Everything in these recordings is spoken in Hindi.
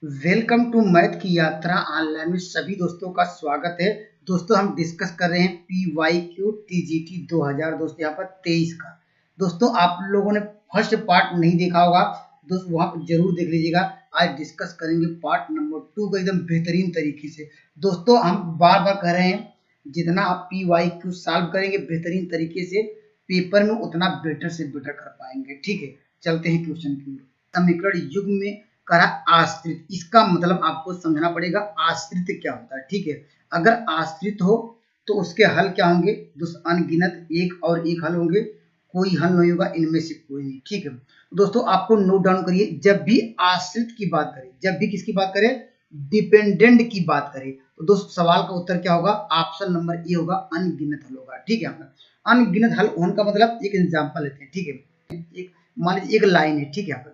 वेलकम टू मैथ की यात्रा ऑनलाइन में सभी दोस्तों का स्वागत है। दोस्तों हम डिस्कस कर रहे हैं PYQ TGT 2000 दोस्तों यहाँ पर 23 का। दोस्तों आप लोगों ने फर्स्ट पार्ट नहीं देखा होगा, दोस्तों वहाँ जरूर देख लीजिएगा। आज डिस्कस करेंगे पार्ट नंबर 2 का एकदम बेहतरीन तरीके से। दोस्तों हम बार बार कह रहे हैं जितना आप PYQ सॉल्व करेंगे बेहतरीन तरीके से पेपर में उतना बेटर से बेटर कर पाएंगे। ठीक है, चलते हैं क्वेश्चन की ओर। समीकरण युग में करा आश्रित, इसका मतलब आपको समझना पड़ेगा आश्रित क्या होता है। ठीक है, अगर आश्रित हो तो उसके हल क्या होंगे दोस्तों? अनगिनत एक और एक हल होंगे, कोई हल नहीं होगा इनमें से कोई नहीं। ठीक है दोस्तों, आपको नोट डाउन करिए, जब भी आश्रित की बात करें, जब भी किसकी बात करें, डिपेंडेंट की बात करें, तो दोस्तों सवाल का उत्तर क्या होगा? ऑप्शन नंबर ए होगा, अनगिनत हल होगा। ठीक है, अनगिनत हल होने का मतलब एक एग्जांपल लेते हैं। ठीक है, एक मान लीजिए एक लाइन है। ठीक है, यहाँ पर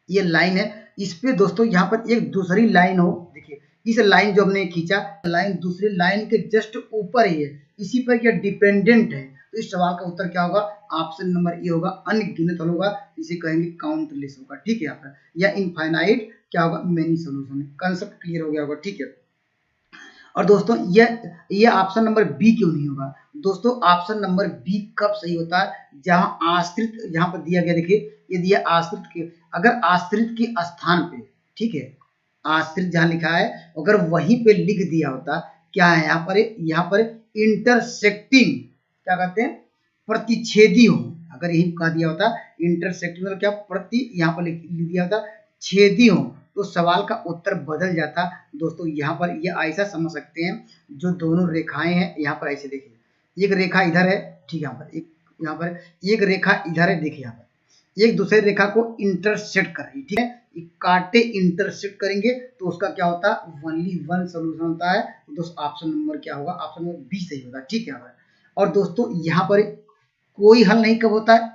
ये लाइन है, इस पे दोस्तों यहाँ पर एक दूसरी लाइन हो। देखिए इस लाइन जो हमने खींचा, लाइन दूसरी लाइन के जस्ट ऊपर ही है, इसी पर यह डिपेंडेंट है, तो इस सवाल का उत्तर क्या होगा? ऑप्शन नंबर ए होगा, अनगिनत हल होगा, इसे कहेंगे काउंटलेस होगा। ठीक है, यहाँ पर या इनफाइनाइट क्या होगा? Many solution. कंसेप्ट क्लियर हो गया होगा। ठीक है, और दोस्तों ये ऑप्शन नंबर बी क्यों नहीं होगा? दोस्तों ऑप्शन नंबर बी कब सही होता है? जहां आश्रित यहाँ पर दिया गया, देखिए ये दिया आश्रित के, अगर आश्रित के स्थान पे, ठीक है, आश्रित जहां लिखा है अगर वहीं पे लिख दिया होता, क्या है यहाँ पर इंटरसेक्टिंग, क्या कहते हैं, प्रतिच्छेदी हो, अगर यही कहा दिया होता इंटरसेक्टिंग मतलब क्या, प्रति यहाँ पर लिख दिया होता छेदी हो, तो सवाल का उत्तर बदल जाता। दोस्तों यहाँ पर ये ऐसा समझ सकते हैं, जो दोनों रेखाएं हैं यहाँ पर ऐसे देखिए, एक रेखा इधर है, ठीक है, यहाँ पर एक रेखा इधर है, देखिए यहाँ पर एक दूसरे रेखा को इंटरसेक्ट कर रही है। ठीक है, कांटे इंटरसेक्ट करेंगे तो उसका क्या होता है? ओनली वन सोल्यूशन होता है। तो दोस्तों ऑप्शन नंबर क्या होगा? ऑप्शन नंबर बी सही होगा। ठीक है, और दोस्तों यहाँ पर कोई हल नहीं कब होता है?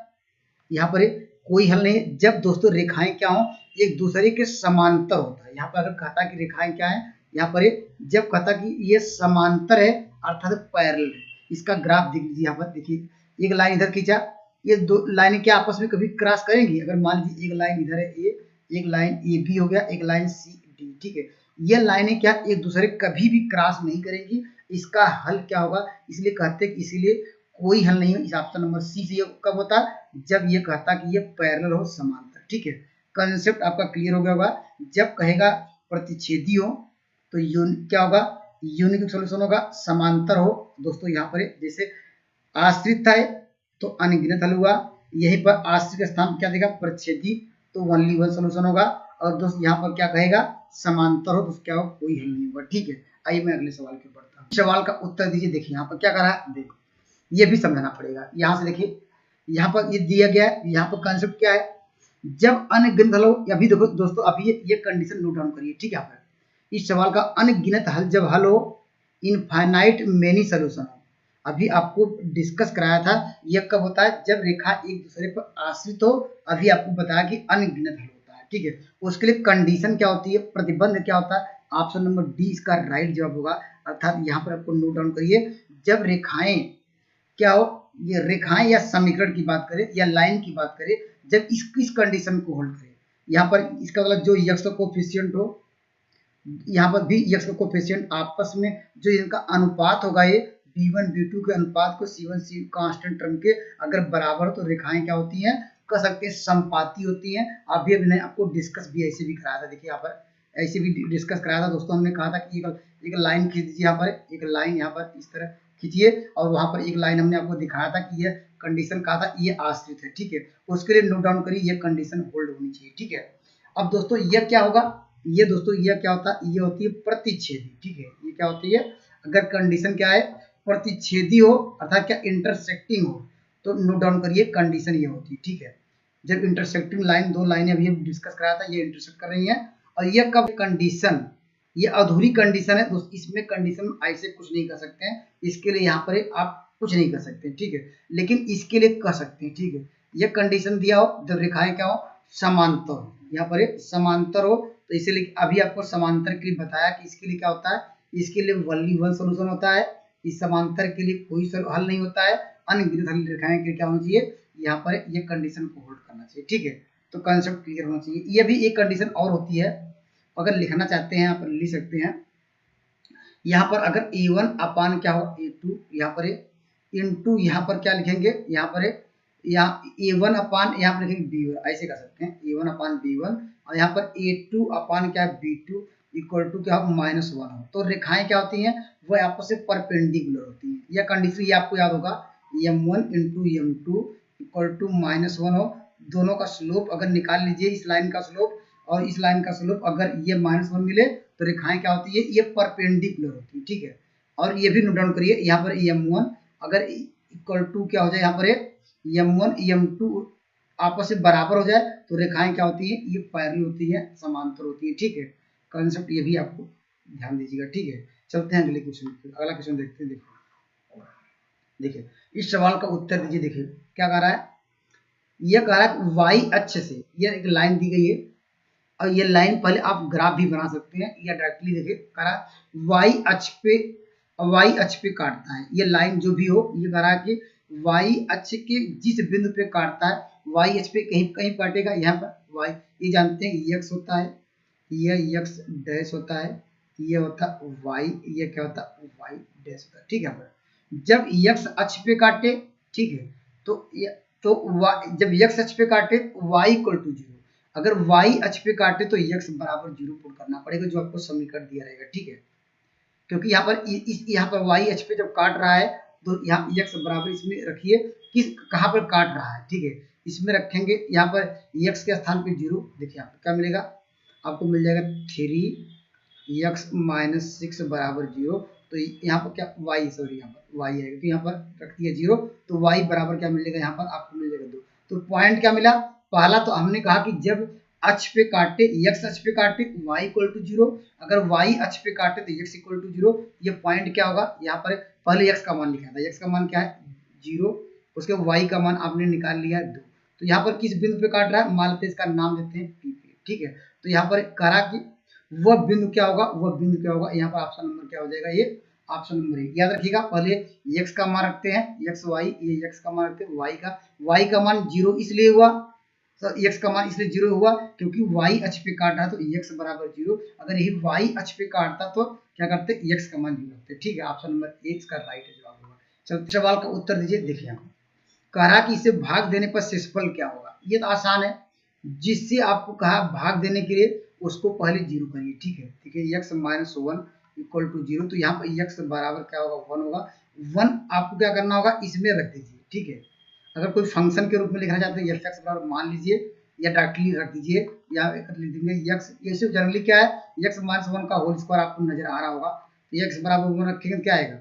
यहाँ पर कोई हल नहीं जब दोस्तों रेखाएं क्या हो, एक दूसरे के समांतर होता है। यहाँ पर अगर कहता कि रेखाएं क्या है, यहाँ पर जब कहता कि ये समांतर है अर्थात पैरेलल है, इसका ग्राफ देख लीजिए। यहाँ पर देखिए एक लाइन इधर खींचा, ये दो लाइनें क्या आपस में कभी क्रॉस करेंगी? अगर मान लीजिए एक लाइन इधर है ए, एक लाइन ए बी हो गया, एक लाइन सी डी। ठीक है, ये लाइनें क्या एक दूसरे कभी भी क्रॉस नहीं करेंगी, इसका हल क्या होगा? इसलिए कहते हैं कि इसीलिए कोई हल नहीं है। इस ऑप्शन नंबर सी से कब होता? जब ये कहता कि ये पैरेलल हो, समांतर। ठीक है, कंसेप्ट आपका क्लियर हो गया होगा। जब कहेगा प्रतिच्छेदी हो तो क्या होगा? यूनिक सॉल्यूशन होगा, समांतर हो। दोस्तों यहाँ पर जैसे आश्रित था तो अनगिनत हल हुआ, यहीं पर आश्रित के स्थान क्या देगा? प्रतिच्छेदी, तो ओनली वन सॉल्यूशन होगा। और दोस्त यहाँ पर क्या कहेगा? समांतर हो, तो क्या हो? कोई हल नहीं होगा। ठीक है, आइए मैं अगले सवाल की बढ़ता हूँ। सवाल का उत्तर दीजिए। देखिए यहाँ पर क्या कर रहा है, देखो ये भी समझना पड़ेगा। यहाँ से देखिए, यहाँ पर ये दिया गया है, यहाँ पर कंसेप्ट क्या है? जब अनगिनत हल हो, अभी देखो दोस्तों, अभी ये कंडीशन नोट डाउन करिए। ठीक है, यहाँ पर इस सवाल का अनगिनत हल जब हल हो, इनफाइनाइट मेनी सोल्यूशन हो। अभी आपको डिस्कस कराया था, यह कब होता है? जब रेखा एक दूसरे पर आश्रित हो। अभी आपको बताया कि अनगिनत हल होता है। ठीक है, उसके लिए कंडीशन क्या होती है, प्रतिबंध क्या होता है? ऑप्शन नंबर डी इसका राइट जवाब होगा। अर्थात यहाँ पर आपको नोट डाउन करिए, जब रेखाएं क्या हो, ये रेखाएं या समीकरण की बात करें या लाइन की बात करें, जब इस कंडीशन को होल्ड करें, यहाँ पर इसका मतलब जो यक्स का कोफिशिएंट हो, यहाँ पर भी यक्स का कोफिशिएंट आपस में जो इनका अनुपात होगा, ये b1 b2 के अनुपात को c1 c कांस्टेंट टर्म के अगर बराबर हो, तो रेखाएं क्या होती हैं? कह सकते हैं संपाती होती हैं। अभी मैंने आपको डिस्कस भी ऐसे भी कराया था। देखिए यहाँ पर ऐसे भी डिस्कस कराया था दोस्तों, हमने कहा था कि एक लाइन खींच दीजिए, यहाँ पर एक लाइन यहाँ पर इस तरह खींचिए, और वहां पर एक लाइन हमने आपको दिखाया था कि यह कंडीशन कहा था ये आश्रित है। ठीक है, उसके लिए नोट डाउन करिए, ये कंडीशन होल्ड होनी चाहिए। ठीक है, अब दोस्तों ये क्या होगा? ये दोस्तों ये क्या होता है? ये होती है प्रतिच्छेदी। ठीक है, ये क्या होती है? अगर कंडीशन क्या है? प्रतिच्छेदी हो, अर्थात क्या इंटरसेक्टिंग हो, तो नोट डाउन करिए कंडीशन ये होती है। ठीक है, जब इंटरसेक्टिंग लाइन, दो लाइनें अभी हम डिस्कस कराया था, ये इंटरसेक्ट कर रही हैं, और ये कब कंडीशन, ये अधूरी कंडीशन है दोस्त, इसमें कंडीशन ऐसे कुछ नहीं कर सकते हैं, इसके लिए यहाँ पर आप कुछ नहीं कर सकते। ठीक है, लेकिन इसके लिए कर सकते हैं। ठीक है, ये कंडीशन दिया हो जब रेखाएं क्या हो? समांतर हो, यहाँ पर समांतर हो, तो इसीलिए अभी आपको समांतर के लिए बताया कि इसके लिए क्या होता है? इसके लिए ओनली वन सोल्यूशन होता है, इस समांतर के लिए कोई हल नहीं होता है। अनगिनत हल रेखाएं के लिए क्या होना चाहिए? यहाँ पर ये कंडीशन को होल्ड करना चाहिए। ठीक है, तो कंसेप्ट क्लियर होना चाहिए। ये भी एक कंडीशन और होती है, अगर लिखना चाहते हैं यहाँ पर लिख सकते हैं। यहाँ पर अगर A1 अपान क्या हो A2 यहाँ पर इनटू यहाँ पर क्या लिखेंगे, यहाँ पर यहाँ A1 अपान यहाँ पर लिखेंगे B1, ऐसे कर सकते हैं A1 अपान B1 और यहाँ पर A2 अपान क्या है B2 इक्वल टू क्या हो -1 हो। तो रेखाएं क्या होती हैं, वह आपस में परपेंडिकुलर होती हैं। यह कंडीशन ये आपको याद होगा M1 into M2 equal to -1 हो। दोनों का स्लोप अगर निकाल लीजिए, इस लाइन का स्लोप और इस लाइन का स्लोप अगर ये -1 मिले तो रेखाएं क्या होती है, ये परपेंडिकुलर होती है, ठीक है। और ये भी नोट डाउन करिए, यहाँ पर M1 अगर इक्वल टू क्या हो जाए, यहाँ पर M1 M2 आपस में बराबर हो जाए तो रेखाएं क्या होती है, ये पैरेलल होती है, समांतर होती है, ठीक है। कंसेप्ट ये भी आपको ध्यान दीजिएगा, ठीक है। चलते हैं अगले क्वेश्चन पे, अगला क्वेश्चन देखते हैं। देखिए इस सवाल का उत्तर दीजिए। देखिए क्या कह रहा है, यह कह रहा है वाई अक्ष से यह एक लाइन दी गई है और ये लाइन पहले आप ग्राफ भी बना सकते हैं या डायरेक्टली देखिए कह रहा है वाई अक्ष पे काटता है। ये लाइन जो भी हो, ये कह रहा है कि वाई अक्ष के जिस बिंदु पे काटता है, वाई अक्ष पे कहीं कहीं काटेगा, यहाँ पर वाई ये जानते हैं यक्स होता है, यह यक्स डैश होता है, ये होता वाई, ये क्या होता वाई डैश होता है, ठीक है। जब यक्स अक्ष पे काटे, ठीक है, जब यक्स अक्ष पे काटे वाई इक्वल टू 0, अगर y अक्ष पे काटे तो x बराबर 0 पुट करना पड़ेगा, जो आपको समीकरण दिया रहेगा, ठीक है। क्योंकि यहाँ पर y अक्ष पे जब काट रहा है तो यहाँ x बराबर इसमें रखिए, कहाँ पर काट रहा है, ठीक है, इसमें रखेंगे। यहाँ पर x के स्थान पे 0, देखिए यहाँ पर क्या मिलेगा, आपको मिल जाएगा 3x - 6 बराबर 0। तो यहाँ पर क्या y, सॉरी यहाँ पर y है, क्योंकि यहाँ पर रख दिया 0 तो y बराबर क्या मिलेगा, यहाँ पर आपको मिल जाएगा 2। तो पॉइंट क्या मिला, पहला तो हमने कहा कि जब अक्ष पे काटे, x अक्ष पे काटे y इक्वल टू 0, अगर y अक्ष पे काटे तो x इक्वल टू 0। ये पॉइंट क्या होगा, यहाँ पर पहले x का मान लिखा था, x का मान क्या है 0, उसके y का मान आपने निकाल लिया 2। तो यहाँ पर किस बिंदु पे काट रहा है, मान लेते हैं इसका नाम देते हैं P पे, ठीक है। तो यहाँ पर कहा कि वह बिंदु क्या होगा, वह बिंदु क्या होगा, यहाँ पर ऑप्शन नंबर क्या हो जाएगा, ये ऑप्शन नंबर 1। याद रखिएगा पहले x का मान रखते हैं, x y, ये x का मान रखते हैं, y का मान 0 इसलिए हुआ, तो x का मान इसलिए 0 हुआ क्योंकि y अक्ष पे काट रहा, तो x बराबर 0। अगर यही y अक्ष पे काटता तो क्या करते, x का मान 0 रखते, ठीक है। ऑप्शन नंबर 1 का राइट जवाब होगा। चलो सवाल का उत्तर दीजिए। देखिए कह रहा कि इसे भाग देने पर शेषफल क्या होगा, ये तो आसान है। जिससे आपको कहा भाग देने के लिए उसको पहले 0 करिए, ठीक है। देखिए x - 1 इक्वल टू 0, तो यहाँ पर x बराबर क्या होगा 1 होगा। 1 आपको क्या करना होगा, इसमें रख दीजिए, ठीक है। अगर कोई फंक्शन के रूप में लिखना चाहते हैं f(x) बराबर मान लीजिए या डायरेक्टली रख दीजिए, या लिख देंगे x, ये सिर्फ जनरली क्या है x - 1 का होल स्क्वायर आपको नजर आ रहा होगा, तो x बराबर 1 रखेंगे क्या आएगा,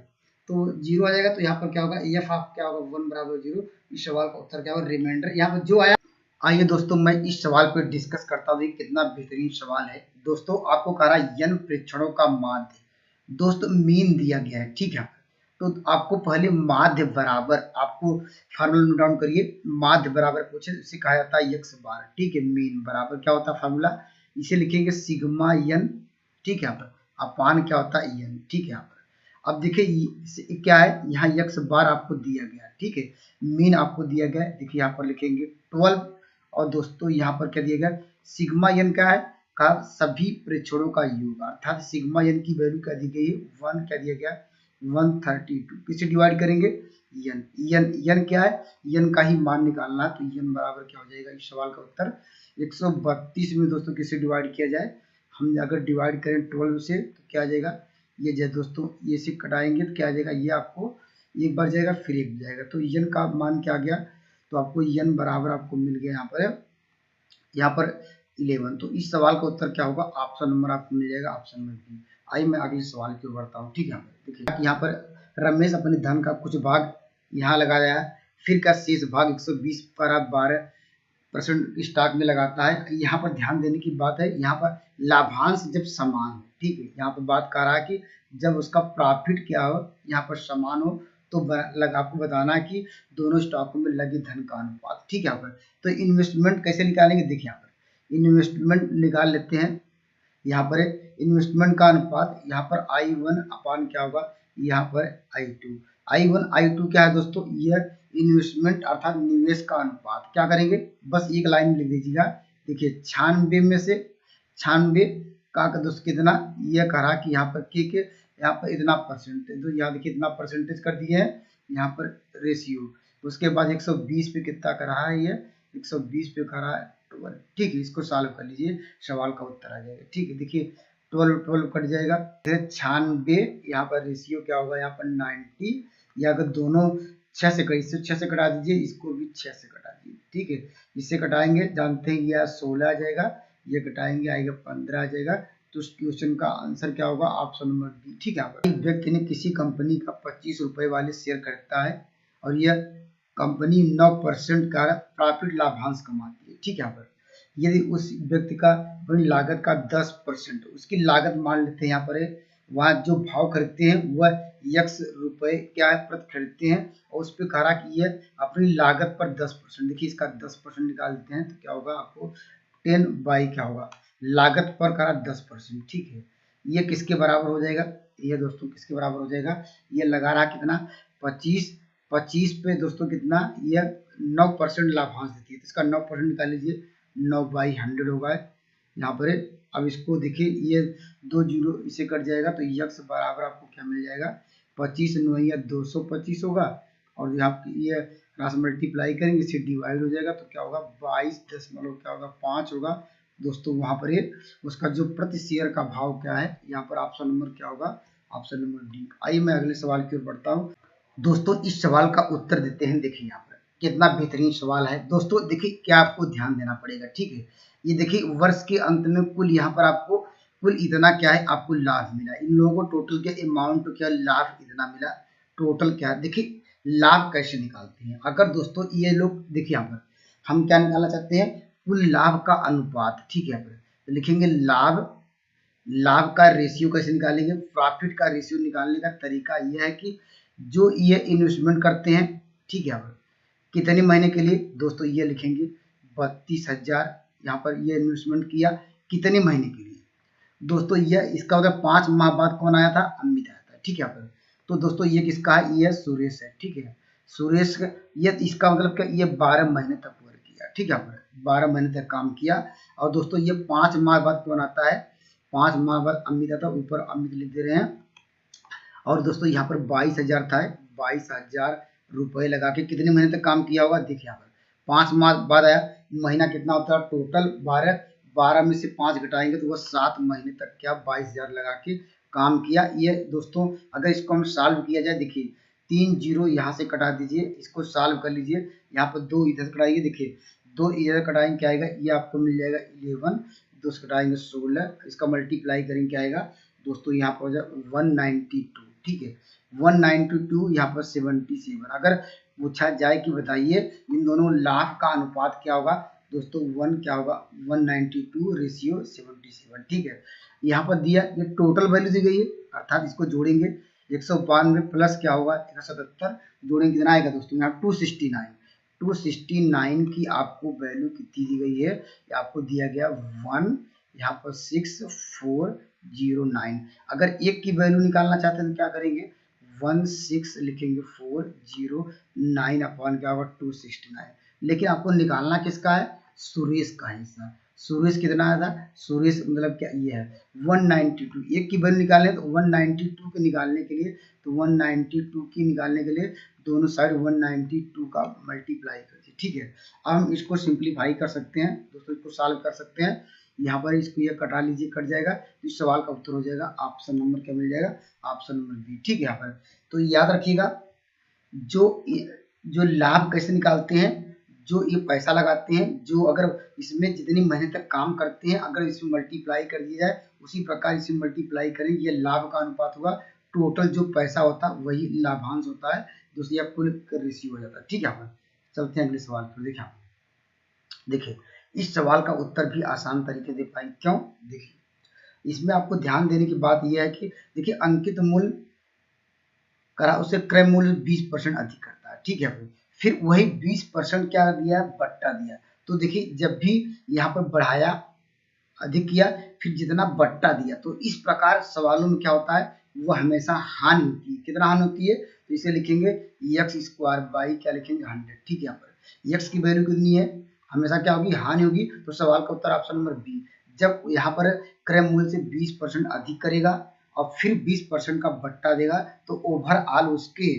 तो 0 आ जाएगा। तो यहाँ पर क्या होगा, f ऑफ क्या होगा 1 बराबर 0। इस सवाल का उत्तर क्या होगा, रिमाइंडर यहाँ पर जो आया। आइए दोस्तों मैं इस सवाल पर डिस्कस करता हूँ, कितना बेहतरीन सवाल है। दोस्तों आपको कह रहा है n प्रेक्षणों का माध्य, दोस्तों मीन दिया गया है, ठीक है। तो आपको पहले माध्य बराबर, आपको फार्मूला नोट डाउन करिए, माध्य बराबर पूछे इसे कहा जाता है x बार, ठीक है। मीन बराबर क्या होता है फार्मूला, इसे लिखेंगे सिग्मा n, ठीक है। यहाँ पर अपान क्या होता है n, ठीक है। यहाँ पर अब देखिए क्या है, यहाँ x बार आपको दिया गया, ठीक है। मीन आपको दिया गया, देखिए यहाँ पर लिखेंगे 12, और दोस्तों यहाँ पर क्या दिया गया, सिग्मा n क्या है, का सभी प्रेक्षणों का योग, अर्थात सिग्मा n की वैल्यू क्या दी गई है 1, क्या दिया गया 132। किसे डिवाइड करेंगे, n क्या है, n का ही मान निकालना है, तो n बराबर क्या हो जाएगा, इस सवाल का उत्तर 132 में दोस्तों किसे डिवाइड किया जाए, हम अगर डिवाइड करें 12 से तो क्या आ जाएगा, ये जो दोस्तों ये से कटाएंगे तो क्या आ जाएगा, ये आपको एक बार जाएगा फिर एक जाएगा, तो n का मान क्या आ गया, तो आपको n बराबर आपको मिल गया यहाँ पर 11। तो इस सवाल का उत्तर क्या होगा, ऑप्शन नंबर आपको मिल जाएगा, ऑप्शन नंबर बी। आइए मैं अगले सवाल की ओर बढ़ता हूँ, ठीक है। देखिए यहाँ पर रमेश अपने धन का कुछ भाग यहाँ लगाया है, फिर का शेष भाग 120 पर 12% स्टॉक में लगाता है। यहाँ पर ध्यान देने की बात है, यहाँ पर लाभांश जब समान हो, ठीक है। यहाँ पर बात कर रहा है कि जब उसका प्रॉफिट क्या हो, यहाँ पर समान हो, तो आपको बताना है कि दोनों स्टॉकों में लगे धन का अनुपात, ठीक है। यहाँ पर तो इन्वेस्टमेंट कैसे निकालेंगे, देखिए यहाँ पर इन्वेस्टमेंट निकाल लेते हैं। यहाँ पर इन्वेस्टमेंट का अनुपात, यहाँ पर I1 अपान क्या होगा, यहाँ पर I1 I2 क्या है दोस्तों, यह इन्वेस्टमेंट अर्थात निवेश का अनुपात। क्या करेंगे, बस एक लाइन में लिख दीजिएगा। देखिए 96 में से 96 का दोस्त कितना, ये कह रहा कि यहाँ पर के यहाँ पर इतना परसेंटेज, तो यहाँ देखिए इतना परसेंटेज कर दिए है यहाँ पर रेशियो। उसके बाद 120 पे कितना कर रहा है, ये 120 पे कर रहा है 12। ठीक है, इसको सॉल्व कर लीजिए, सवाल का उत्तर आ जाएगा। ठीक है, देखिए 12 कट जाएगा, फिर 96, यहाँ पर रेशियो क्या होगा, यहाँ पर 90, या अगर दोनों 6 से कट, इससे 6 से कटा दीजिए, इसको भी 6 से कटा दीजिए। ठीक है, इससे कटाएंगे, जानते हैं यह 16 आ जाएगा, ये कटाएंगे आएगा 15 आ जाएगा। तो उस क्वेश्चन का आंसर क्या होगा, ऑप्शन नंबर बी। ठीक है, एक व्यक्ति ने किसी कंपनी का 25 रुपए वाले शेयर खरीदता है और यह कंपनी 9% का प्रॉफिट लाभांश कमाती है। ठीक है, यहाँ पर यदि उस व्यक्ति का अपनी लागत का 10%, उसकी लागत मान लेते हैं यहाँ पर, वहाँ जो भाव खरीदते हैं वह x रुपए क्या है प्रति खरीदते हैं, और उस पर कह रहा कि ये अपनी लागत पर 10%, देखिए इसका 10% निकाल देते हैं तो क्या होगा आपको 10 बाई क्या होगा, लागत पर करा 10%। ठीक है, ये किसके बराबर हो जाएगा, ये दोस्तों किसके बराबर हो जाएगा, ये लगा रहा कितना 25 पे दोस्तों कितना, ये 9% लाभांश देती है, तो इसका 9% निकाल लीजिए, 9/100 होगा यहाँ पर। अब इसको देखिए, ये 2 जीरो इसे कट जाएगा तो यक्स बराबर आपको क्या मिल जाएगा, 25 9 225 होगा, और यहाँ ये क्रॉस मल्टीप्लाई करेंगे, इससे डिवाइड हो जाएगा तो क्या होगा 22 क्या होगा 5 होगा दोस्तों। वहां पर ये उसका जो प्रति शेयर का भाव क्या है, यहाँ पर ऑप्शन नंबर क्या होगा, ऑप्शन नंबर डी। आइए मैं अगले सवाल की ओर बढ़ता हूँ। दोस्तों इस सवाल का उत्तर देते हैं, देखिए यहाँ पर कितना बेहतरीन सवाल है दोस्तों। देखिए क्या आपको ध्यान देना पड़ेगा। ठीक है, ये देखिए वर्ष के अंत में कुल यहाँ पर आपको कुल इतना क्या है आपको लाभ मिला, इन लोगों को टोटल के अमाउंट क्या लाभ इतना मिला, टोटल क्या है। देखिए लाभ कैसे निकालते हैं, अगर दोस्तों ये लोग देखिए यहाँ पर हम क्या निकालना चाहते हैं, कुल लाभ का अनुपात। ठीक है, यहाँ पर तो लिखेंगे लाभ का रेशियो कैसे निकालेंगे, प्रॉफिट का रेशियो निकालने का तरीका यह है कि जो ये इन्वेस्टमेंट करते हैं, ठीक है, यहाँ पर कितने महीने के लिए दोस्तों, ये लिखेंगे 32,000, यहाँ पर ये इन्वेस्टमेंट किया कितने महीने के लिए दोस्तों, ये इसका होगा 5 माह बाद कौन आया था, अमित आया था। ठीक है, यहाँ पर तो दोस्तों ये किसका है, ये सुरेश है। ठीक है, सुरेश ये इसका मतलब क्या, ये 12 महीने तक वर्क किया। ठीक है, यहाँ पर 12 महीने तक काम किया, और दोस्तों ये 5 माह बाद कौन आता है, 5 माह बाद अमित आता है, ऊपर अमित लिख दे रहे हैं। और दोस्तों यहाँ पर 22,000 था, 22,000 रुपए लगा के कितने महीने तक काम किया होगा, देखिए यहाँ पर 5 माह बाद आया, महीना कितना होता है टोटल 12 में से 5 घटाएंगे तो वह 7 महीने तक क्या 22,000 लगा के काम किया। ये दोस्तों अगर इसको हम सॉल्व किया जाए, देखिए 3 जीरो यहाँ से कटा दीजिए, इसको सॉल्व कर लीजिए, यहाँ पर 2 इधर कटाइए, देखिए 2 इधर कटाएंगे क्या आएगा, ये आपको मिल जाएगा 11, 2 से कटाएंगे 16, इसका मल्टीप्लाई करेंगे क्या आएगा दोस्तों, यहाँ पर हो जाए 192। ठीक है, 192 यहाँ पर 77। अगर पूछा जाए कि बताइए इन दोनों लाभ का अनुपात क्या होगा दोस्तों, 1 क्या होगा 192 रेशियो 77। ठीक है, यहाँ पर दिया ये टोटल वैल्यू दी गई है, अर्थात इसको जोड़ेंगे 192 प्लस क्या होगा 177, जोड़ेंगे कितना आएगा दोस्तों, यहाँ 269 की आपको वैल्यू कितनी दी गई है, आपको दिया गया 1 यहाँ पर 6409। अगर एक की वैल्यू निकालना चाहते हैं तो क्या करेंगे, 16 लिखेंगे 409 अपॉन क्या होगा 269, लेकिन आपको निकालना किसका है, सुरेश का हिस्सा। सुरेश कितना आया था, सुरेश मतलब क्या ये है 192, एक की वैल्यू निकालने तो 192 के निकालने के लिए, तो 192 की निकालने के लिए दोनों साइड 192 का मल्टीप्लाई कर दिए। ठीक है, अब हम इसको सिंप्लीफाई कर सकते हैं दोस्तों, इसको सॉल्व कर सकते हैं, यहाँ पर इसको ये कटा लीजिए, कट जाएगा, तो इस सवाल का उत्तर हो जाएगा ऑप्शन नंबर क्या मिल जाएगा, ऑप्शन नंबर बी। ठीक है, यहाँ पर तो याद रखिएगा जो लाभ कैसे निकालते हैं, जो ये पैसा लगाते हैं, जो अगर इसमें जितनी महीने तक काम करते हैं अगर इसमें मल्टीप्लाई कर दिया जाए उसी प्रकार इसमें मल्टीप्लाई करें, ये लाभ का अनुपात होगा, टोटल जो पैसा होता है वही लाभांश होता है, दूसरी कुल रेशियो हो जाता है। ठीक है, यहाँ पर चलते हैं अगले सवाल पर। देखिए इस सवाल का उत्तर भी आसान तरीके से पाई, क्यों, देखिए इसमें आपको ध्यान देने की बात यह है कि देखिए अंकित मूल्य करा उसे क्रय मूल्य 20% अधिक करता है। ठीक है, फिर वही 20% क्या दिया, बट्टा दिया, तो देखिए जब भी यहाँ पर बढ़ाया अधिक किया फिर जितना बट्टा दिया, तो इस प्रकार सवालों में क्या होता है वो हमेशा हानि होती है, कितना हानि होती है, तो इसे लिखेंगे x स्क्वायर बाई क्या लिखेंगे 100। ठीक है, यहाँ पर x की वैल्यू कितनी है, हमेशा क्या होगी, हानि होगी, तो सवाल का उत्तर ऑप्शन नंबर बी जब यहाँ पर क्रय मूल्य से 20% अधिक करेगा और फिर 20% का बट्टा देगा तो ओवरऑल उसके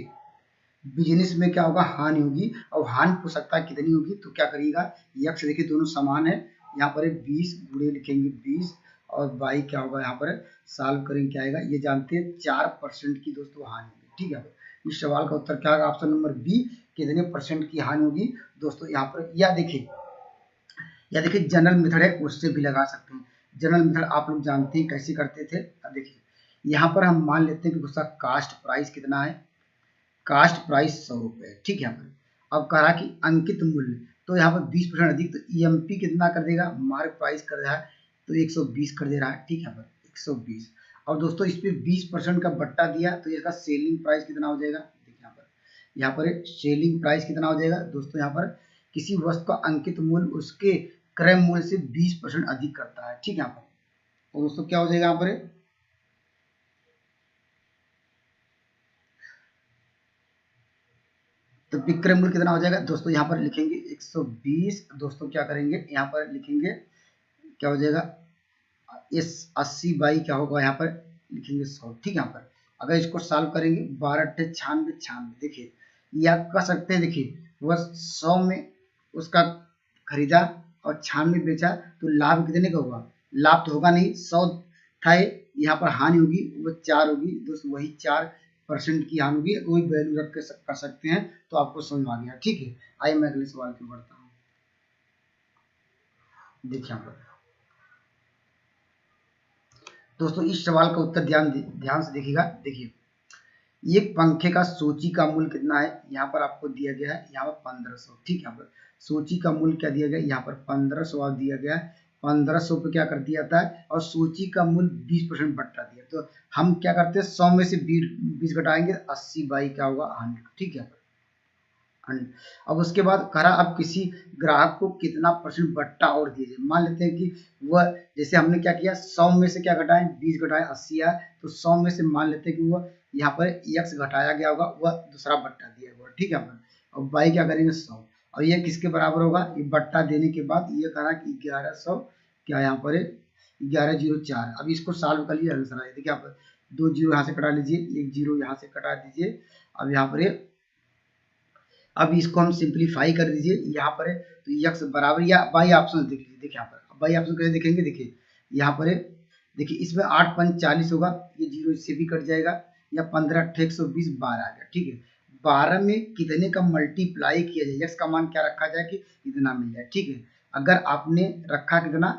बिजनेस में क्या होगा, हानि होगी। और हानि हो सकता है कितनी होगी, तो क्या करिएगा, यक्ष देखिए दोनों समान है, यहाँ पर 20 गुणे लिखेंगे 20 और बाई क्या होगा, यहाँ पर सॉल्व करेंगे क्या आएगा, ये जानते हैं 4% की दोस्तों हानि होगी। ठीक है, इस सवाल का उत्तर क्या होगा, ऑप्शन नंबर बी, कितने परसेंट की हानि होगी दोस्तों यहाँ पर। या देखिए जनरल मेथड है, उससे भी लगा सकते हैं। जनरल मेथड आप लोग जानते हैं कैसे करते थे। अब देखिए यहाँ पर हम मान लेते हैं कि उसका कास्ट प्राइस कितना है, कास्ट प्राइस 100 रुपए है। ठीक है, यहाँ पर अब कहा कि अंकित मूल्य, तो यहाँ पर 20% अधिक, तो ईएमपी कितना कर देगा, मार्क प्राइस कर रहा है तो 120 कर दे रहा है। ठीक है, यहाँ पर 120। और दोस्तों इस पे 20% का बट्टा दिया तो इसका सेलिंग प्राइस कितना हो जाएगा, देखिए यहाँ पर सेलिंग प्राइस कितना हो जाएगा दोस्तों, यहाँ पर किसी वस्तु का अंकित मूल्य उसके क्रय मूल्य से 20% अधिक करता है। ठीक है, यहाँ पर तो दोस्तों क्या हो जाएगा यहाँ पर, तो विक्रय मूल्य कितना हो जाएगा दोस्तों, यहाँ पर लिखेंगे 120। दोस्तों क्या करेंगे, यहाँ पर लिखेंगे क्या हो जाएगा, इस 80 बाई क्या होगा, यहाँ पर लिखेंगे 100। ठीक है, यहाँ पर अगर इसको सॉल्व करेंगे 12 96 96, देखिए या कह सकते हैं, देखिए वह 100 में उसका खरीदा और 96 बेचा तो लाभ कितने का होगा, लाभ तो होगा नहीं, 100 था, यहाँ पर हानि होगी वो 4 होगी दोस्तों, वही 4% की हानि होगी, वही वैल्यू रख कर सकते हैं। तो आपको समझ आ गया। ठीक है, आइए मैं अगले सवाल की बढ़ता हूँ। देखिए यहाँ पर दोस्तों इस सवाल का उत्तर ध्यान से देखिएगा। देखिए एक पंखे का सूची का मूल्य कितना है, यहाँ पर आपको दिया गया है, यहाँ पर 1500। ठीक है, यहाँ पर सूची का मूल्य क्या दिया गया, यहाँ पर 1500 दिया गया है। 1500 पे क्या कर दिया जाता है, और सूची का मूल्य 20% बट्टा दिया, तो हम क्या करते हैं 100 में से 20 घटाएंगे, 80 बाई क्या होगा 100। ठीक है, अब उसके बाद करा, अब किसी ग्राहक को कितना परसेंट बट्टा और दिए जाए। मान लेते हैं कि वह, जैसे हमने क्या किया 100 में से क्या घटाएं, 20 घटाएं 80 आया, तो 100 में से मान लेते हैं कि वह यहाँ पर x घटाया गया होगा, वह दूसरा बट्टा दिया हुआ। ठीक है, अब y क्या करेंगे 100, और ये किसके बराबर होगा, ये बट्टा देने के बाद ये करा कि 1100 क्या यहाँ पर 1104। अब इसको सॉल्व कर लिया, आंसर आया। देखिए यहाँ पर 2 जीरो यहाँ से कटा लीजिए, 1 जीरो यहाँ से कटा दीजिए। अब यहाँ पर अब इसको हम सिंप्लीफाई कर दीजिए, यहाँ पर है तो यक्स बराबर, या बाई ऑप्शन देख लीजिए। देखिए यहाँ पर बाई ऑप्शन कैसे देखेंगे, देखिए यहाँ पर है, देखिए इसमें 8 5 40 होगा, ये जीरो इससे भी कट जाएगा, या 15 120 12 आ गया। ठीक है, 12 में कितने का मल्टीप्लाई किया जाए, यक्स का मान क्या रखा जाए कि इतना मिल जाए। ठीक है, अगर आपने रखा कितना,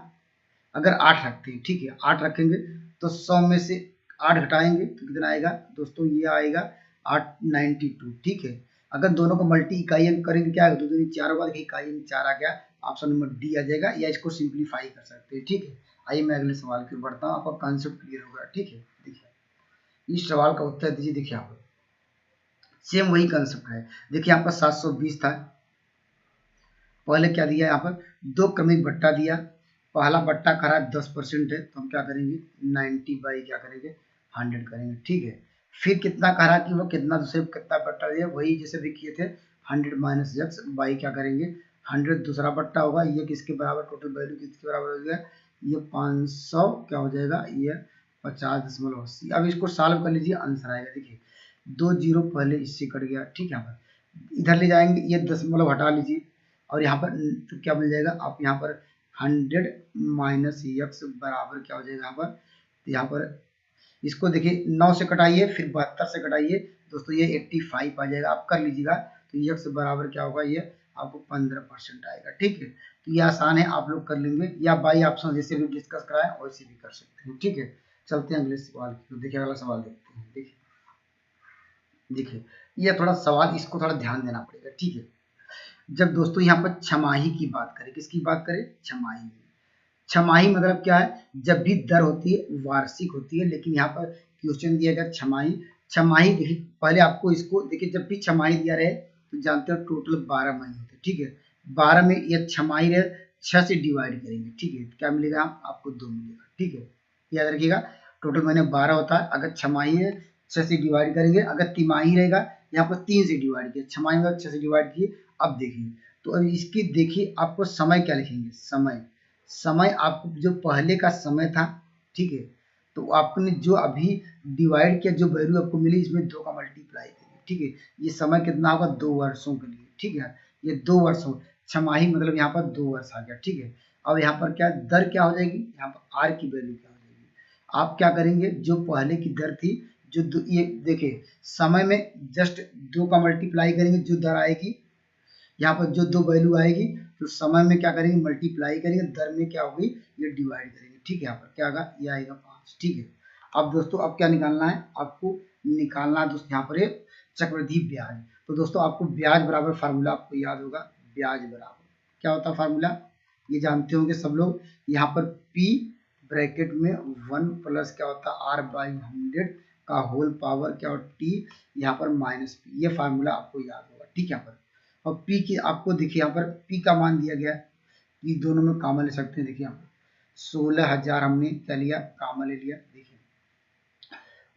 अगर 8 रखते हैं, ठीक है 8 रखेंगे तो 100 में से 8 घटाएंगे तो कितना आएगा दोस्तों, ये आएगा 892। ठीक है, अगर दोनों को मल्टी इकाई अंक करेंगे क्या आएगा, 2 दूनी 4 होगा, देखिए इकाई अंक 4 आ गया, ऑप्शन नंबर डी आ जाएगा, या इसको सिंप्लीफाई कर सकते हैं। ठीक है, आइए मैं अगले सवाल की ओर बढ़ता हूँ, आपका कॉन्सेप्ट क्लियर होगा। ठीक है, देखिए इस सवाल का उत्तर दीजिए। देखिए यहाँ पर सेम वही कंसेप्ट है। देखिए यहाँ पर 720 था, पहले क्या दिया, यहाँ पर 2 क्रमिक बट्टा दिया, पहला बट्टा करा 10% है, तो हम क्या करेंगे 90 बाई क्या करेंगे 100 करेंगे। ठीक है, फिर कितना करा कि वो कितना दूसरे कितना बट्टा दिया, वही जैसे भी किए थे 100 माइनस एक्स बाई क्या करेंगे 100, दूसरा बट्टा होगा, ये किसके बराबर, टोटल वैल्यू किसके बराबर हो गया, ये 500 क्या हो जाएगा, ये 50.80। अब इसको सॉल्व कर लीजिए, आंसर आएगा। देखिए 2 जीरो पहले इससे कट गया। ठीक है, इधर ले जाएंगे, ये दशमलव हटा लीजिए, और यहाँ पर तो क्या मिल जाएगा, आप यहाँ पर 100 माइनस एक्स बराबर क्या हो जाएगा, यहाँ पर इसको देखिए 9 से कटाइए, फिर 72 से कटाइए दोस्तों, ये 85 आ जाएगा, आप कर लीजिएगा, तो एक्स बराबर क्या होगा, ये आपको 15% आएगा। ठीक है, तो ये आसान है, आप लोग कर लेंगे, या बाई ऑप्शन जैसे भी डिस्कस कराएं वैसे भी कर सकते हैं। ठीक है, चलते हैं अगले सवाल की। तो देखिए अगला सवाल देखते हैं। देखिए ये थोड़ा सवाल, इसको थोड़ा ध्यान देना पड़ेगा। ठीक है, जब दोस्तों यहाँ पर छमाही की बात करें, किसकी बात करें, छमाही। छमाही मतलब क्या है, जब भी दर होती है वार्षिक होती है, लेकिन यहाँ पर क्वेश्चन दिया गया छमाही। छमाही देखिए पहले आपको इसको देखिए, जब भी छमाही दिया रहे तो जानते हो टोटल 12 महीने होते हैं। ठीक है, 12 में ये छमाही रहे 6 से डिवाइड करेंगे। ठीक है, क्या मिलेगा, आपको 2 मिलेगा। ठीक है, याद रखिएगा टोटल महीने 12 होता है, अगर छमाही है 6 से डिवाइड करेंगे, अगर तिमाही रहेगा यहाँ पर 3 से डिवाइड किया, छमाही में 6 से डिवाइड किए। अब देखिए, तो अब इसकी देखिए आपको समय क्या लिखेंगे, समय समय आपको जो पहले का समय था, ठीक है, तो आपने जो अभी डिवाइड किया, जो वैल्यू आपको मिली इसमें 2 का मल्टीप्लाई करिए, ठीक है। ये समय कितना होगा 2 वर्षों के लिए, ठीक है। ये 2 वर्षों, छमाही मतलब यहाँ पर 2 वर्ष आ गया, ठीक है। अब यहाँ पर क्या दर क्या हो जाएगी, यहाँ पर आर की वैल्यू क्या हो जाएगी। आप क्या करेंगे, जो पहले की दर थी, जो ये देखिए समय में जस्ट 2 का मल्टीप्लाई करेंगे, जो दर आएगी यहाँ पर जो 2 वैल्यू आएगी, तो समय में क्या करेंगे मल्टीप्लाई करेंगे, दर में क्या होगी ये डिवाइड करेंगे, ठीक है। यहाँ पर क्या आएगा, ये आएगा 5, ठीक है। अब दोस्तों अब क्या निकालना है, आपको निकालना है दोस्तों यहाँ पर एक चक्रवृद्धि ब्याज। तो दोस्तों आपको ब्याज बराबर फार्मूला आपको याद होगा, ब्याज बराबर क्या होता है फार्मूला, ये जानते होंगे सब लोग। यहाँ पर P ब्रैकेट में 1 प्लस क्या होता है R/100 का होल पावर क्या होता T, यहाँ पर -P, ये फार्मूला आपको याद होगा, ठीक है। यहाँ पर और P की आपको देखिए यहाँ पर P का मान दिया गया है, P दोनों में कामा ले सकते हैं। देखिए यहाँ पर 16,000 हमने क्या लिया, कामा ले लिया। देखिए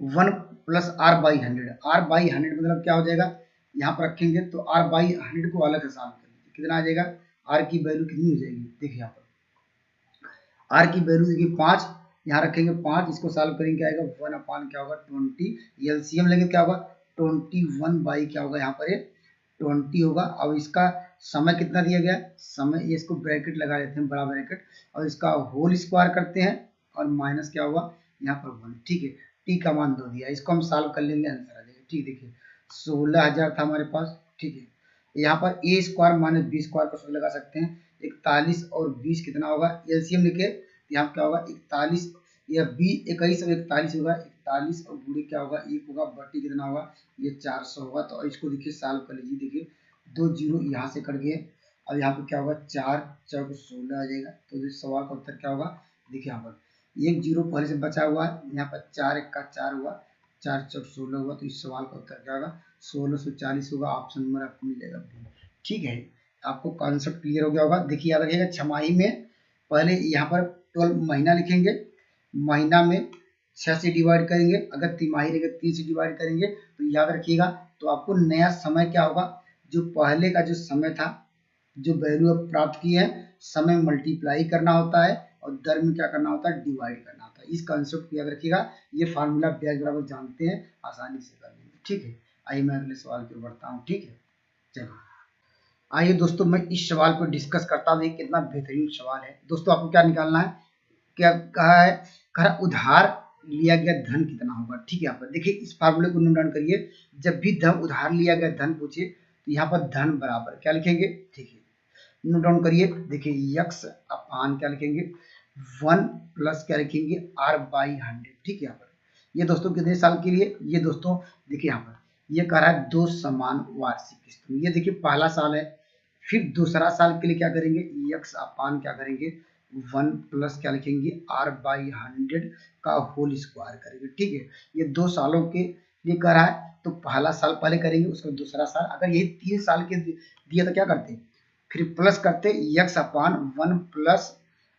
1 प्लस R/100, R/100 मतलब क्या हो जाएगा, यहाँ पर रखेंगे तो R/100 को अलग से सॉल्व कर लीजिए, कितना आ जाएगा, R की वैल्यू कितनी हो जाएगी, देखिए यहाँ पर R की वैल्यू देखिए 5, यहाँ रखेंगे 5, इसको सॉल्व करेंगे क्या आएगा 1 अपान क्या होगा 20, एलसीएम लेंगे क्या होगा 21 बाई क्या होगा यहाँ पर 20 होगा। अब इसका समय कितना दिया गया, समय ये इसको ब्रैकेट लगा लेते हैं बड़ा ब्रैकेट, और इसका होल स्क्वायर करते हैं और माइनस क्या होगा यहाँ पर 1, ठीक है। टी का मान 2 दिया, इसको हम सॉल्व कर लेंगे, आंसर आ जाएगा, ठीक। देखिए 16,000 था हमारे पास, ठीक है। यहाँ पर ए स्क्वायर माइनस बी स्क्वायर को लगा सकते हैं, 41 और 20 कितना होगा, एलसीएम लिखे यहाँ क्या होगा 41 या 21 और 41 होगा, 41 और गुणे क्या होगा 1 होगा, बटी कितना होगा ये 400 होगा। तो इसको देखिए सॉल्व कर लीजिए, देखिए 2 जीरो यहाँ से कट गए, अब यहाँ पे क्या होगा 4 4 16 आ जाएगा। तो इस सवाल का उत्तर क्या होगा, देखिए यहाँ पर 1 जीरो पहले से बचा हुआ है, यहाँ पर 4 1 का 4 हुआ, 4 4 16 हुआ, तो इस सवाल का उत्तर क्या होगा 1640 होगा, ऑप्शन नंबर आपको मिल जाएगा बी, ठीक है। आपको कॉन्सेप्ट क्लियर हो गया होगा। देखिए याद रखिएगा छमाही में पहले यहाँ पर 12 महीना लिखेंगे, महीना में 6 से डिवाइड करेंगे, अगर तिमाही रहेगा 3 से डिवाइड करेंगे, तो याद रखिएगा। तो आपको नया समय क्या होगा, जो पहले का जो समय था, जो वैल्यू आप प्राप्त किए हैं, समय मल्टीप्लाई करना होता है और दर में क्या करना होता है डिवाइड करना होता है। इस कॉन्सेप्ट को याद रखिएगा, ये फार्मूला ब्याज बराबर जानते हैं, आसानी से कर लेंगे, ठीक है। आइए मैं अगले सवाल की ओर बढ़ता हूँ, ठीक है। चलो आइए दोस्तों मैं इस सवाल को डिस्कस करता हूँ, कितना बेहतरीन सवाल है। दोस्तों आपको क्या निकालना है, क्या कहा है, कहा उधार लिया गया धन कितना होगा, ठीक है। यहाँ पर देखिए इस फार्मूले को नोट डाउन करिए, जब भी धन उधार लिया गया धन पूछे तो यहाँ पर धन बराबर क्या लिखेंगे, ठीक है नोट डाउन करिए। देखिए यक्स अपान क्या लिखेंगे 1 प्लस क्या लिखेंगे R/100, ठीक है। यहाँ पर ये दोस्तों कितने साल के लिए, ये दोस्तों देखिए यहाँ पर ये कह रहा है 2 समान वार्षिक किस्तों, ये देखिए पहला साल है। फिर दूसरा साल के लिए क्या करेंगे, यक्स अपान क्या करेंगे 1 प्लस क्या लिखेंगे R/100 का होल स्क्वायर करेंगे, ठीक है। ये 2 सालों के लिए कर रहा है, तो पहला साल पहले करेंगे, उसका दूसरा साल, अगर यही 3 साल के दिया तो क्या करते फिर प्लस करते यक्स अपान 1 प्लस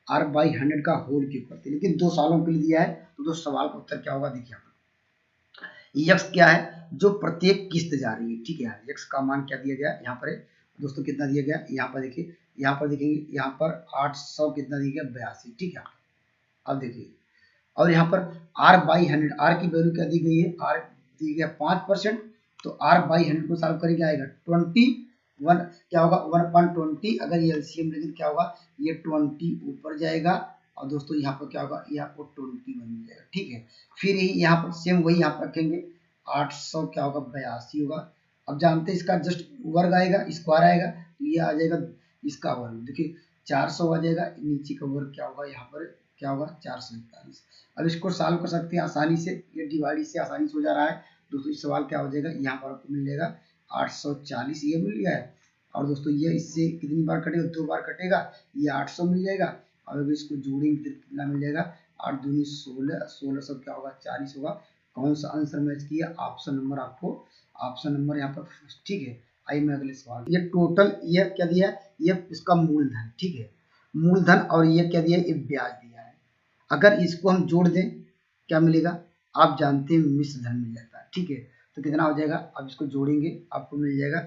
R/100 का होल क्यूब करते, लेकिन 2 सालों के लिए दिया है, तो दो सवाल का उत्तर क्या होगा, देखिए यक्स क्या है जो प्रत्येक किस्त जा रही है, ठीक है। यक्स का मान क्या दिया गया यहाँ पर दोस्तों, कितना दिया गया यहाँ पर देखिए, यहाँ पर देखेंगे यहाँ पर 800 कितना दिया गया 82, ठीक है। अब देखिए और यहाँ पर R/100, R की वैल्यू क्या दी गई है, R दी गया 5%, तो R/100 को सॉल्व करेंगे आएगा 21 क्या होगा 1/20, अगर ये एलसीएम लेंगे क्या होगा ये 20 ऊपर जाएगा, और दोस्तों यहाँ पर क्या होगा ये आपको 21 मिल जाएगा, ठीक है। फिर यहाँ पर सेम वही यहाँ पर रखेंगे 800 क्या होगा 82 होगा। अब जानते हैं इसका जस्ट वर्ग आएगा, स्क्वायर आएगा, तो ये आ जाएगा इसका वर्ग, देखिए 400 आ जाएगा, नीचे का वर्ग क्या होगा यहाँ पर क्या होगा 441। अब इसको सॉल्व कर सकते हैं आसानी से, ये डिवाइड से आसानी से हो जा रहा है। दोस्तों इस सवाल क्या हो जाएगा, यहाँ पर आपको मिल जाएगा 840, ये मिल गया है। और दोस्तों ये इससे कितनी बार कटेगा, 2 बार कटेगा, ये 800 मिल जाएगा। और अगर इसको जोड़ेंगे तो कितना मिल जाएगा 8 दूनी 16, 1600 क्या होगा 40 होगा। कौन सा आंसर मैच किया, ऑप्शन नंबर आपको, ऑप्शन नंबर यहाँ पर, ठीक है। आइए मैं अगले सवाल, ये टोटल ये क्या दिया है, ये इसका मूलधन, ठीक है मूलधन, और ये क्या दिया है ये ब्याज दिया है। अगर इसको हम जोड़ दें क्या मिलेगा, आप जानते हैं मिश्र धन मिल जाता है, ठीक है। तो कितना हो जाएगा, अब इसको जोड़ेंगे आपको मिल जाएगा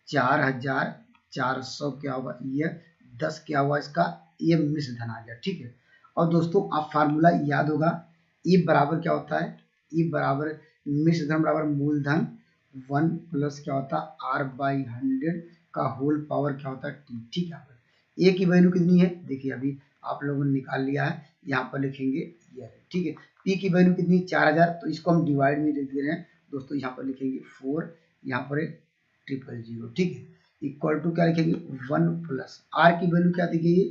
4400 क्या होगा ये 10 क्या हुआ इसका ये मिश्र धन आ गया, ठीक है। और दोस्तों आप फार्मूला याद होगा, E बराबर क्या होता है, E बराबर मिश्र धन बराबर मूलधन 1 प्लस क्या होता है R/100 का होल पावर क्या होता है T, ठीक है। ए की वैल्यू कितनी है, देखिए अभी आप लोगों ने निकाल लिया है, यहाँ पर लिखेंगे ये, ठीक है। पी की वैल्यू कितनी 4000, तो इसको हम डिवाइड में दे रहे हैं दोस्तों, यहाँ पर लिखेंगे 4, यहाँ पर 000, ठीक है, इक्वल टू क्या लिखेंगे 1 प्लस आर की वैल्यू क्या दी गई है,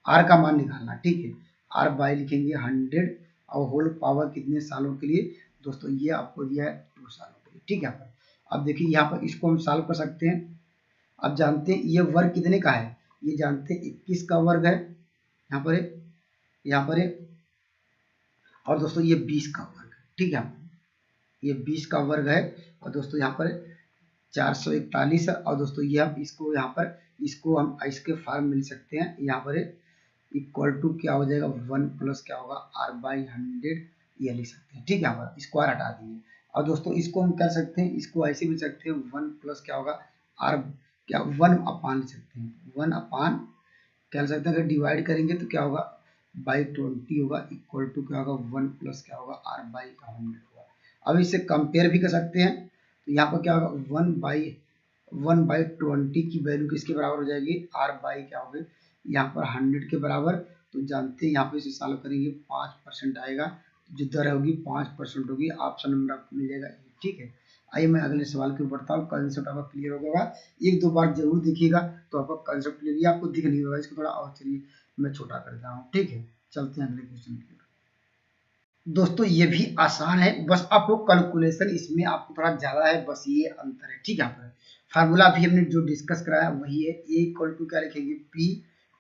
आर का मान निकालना, ठीक है, आर बाई लिखेंगे 100 और होल पावर कितने सालों के लिए दोस्तों, ये आपको दिया है 2 सालों के लिए, ठीक है। अब देखिए यहाँ पर इसको हम सॉल्व कर सकते हैं। अब जानते हैं ये वर्ग कितने का है, ये जानते हैं 21 का वर्ग है, यहाँ पर और दोस्तों ये 20 का वर्ग है, ठीक है, ये 20 का वर्ग है। और दोस्तों यहाँ पर 441 है। और दोस्तों ये हम इसको यहाँ पर हम इसके फॉर्म में लिख सकते हैं, यहाँ पर इक्वल टू क्या हो जाएगा 1 प्लस क्या होगा R/100, ये लिख सकते हैं, ठीक है। यहाँ पर स्क्वायर हटा दिए। और दोस्तों इसको हम कर सकते हैं, इसको ऐसे भी लिख सकते हैं 1 प्लस क्या होगा R क्या 1 अपान लिख सकते हैं, 1 अपान क्या लिख सकते हैं, अगर डिवाइड करेंगे तो क्या होगा बाई 20 होगा, इक्वल टू क्या होगा 1 प्लस क्या होगा R/100 होगा। अब इसे कंपेयर भी कर सकते हैं, तो यहाँ पर क्या होगा 1/20 की वैल्यू किसके बराबर हो जाएगी, R बाई क्या होगी यहाँ पर 100 के बराबर। तो जानते हैं यहाँ पे इसे सॉल्व करेंगे 5% आएगा, जो दर होगी 5% होगी, ऑप्शन नंबर आपको मिल जाएगा, ठीक है। आइए मैं अगले सवाल की ओर बढ़ता हूँ, कंसेप्ट आपका क्लियर हो गया, एक दो बार जरूर देखिएगा तो आपका कंसेप्ट क्लियर आपको दिख नहीं होगा, इसको थोड़ा और चलिए मैं छोटा कर देता हूँ, ठीक है। चलते हैं अगले क्वेश्चन की ओर। दोस्तों ये भी आसान है, बस आपको कैलकुलेशन इसमें आपको थोड़ा ज्यादा है, बस ये अंतर है, ठीक है। यहाँ पर फार्मूला भी हमने जो डिस्कस कराया वही है, ए इक्वल टू क्या लिखेंगे पी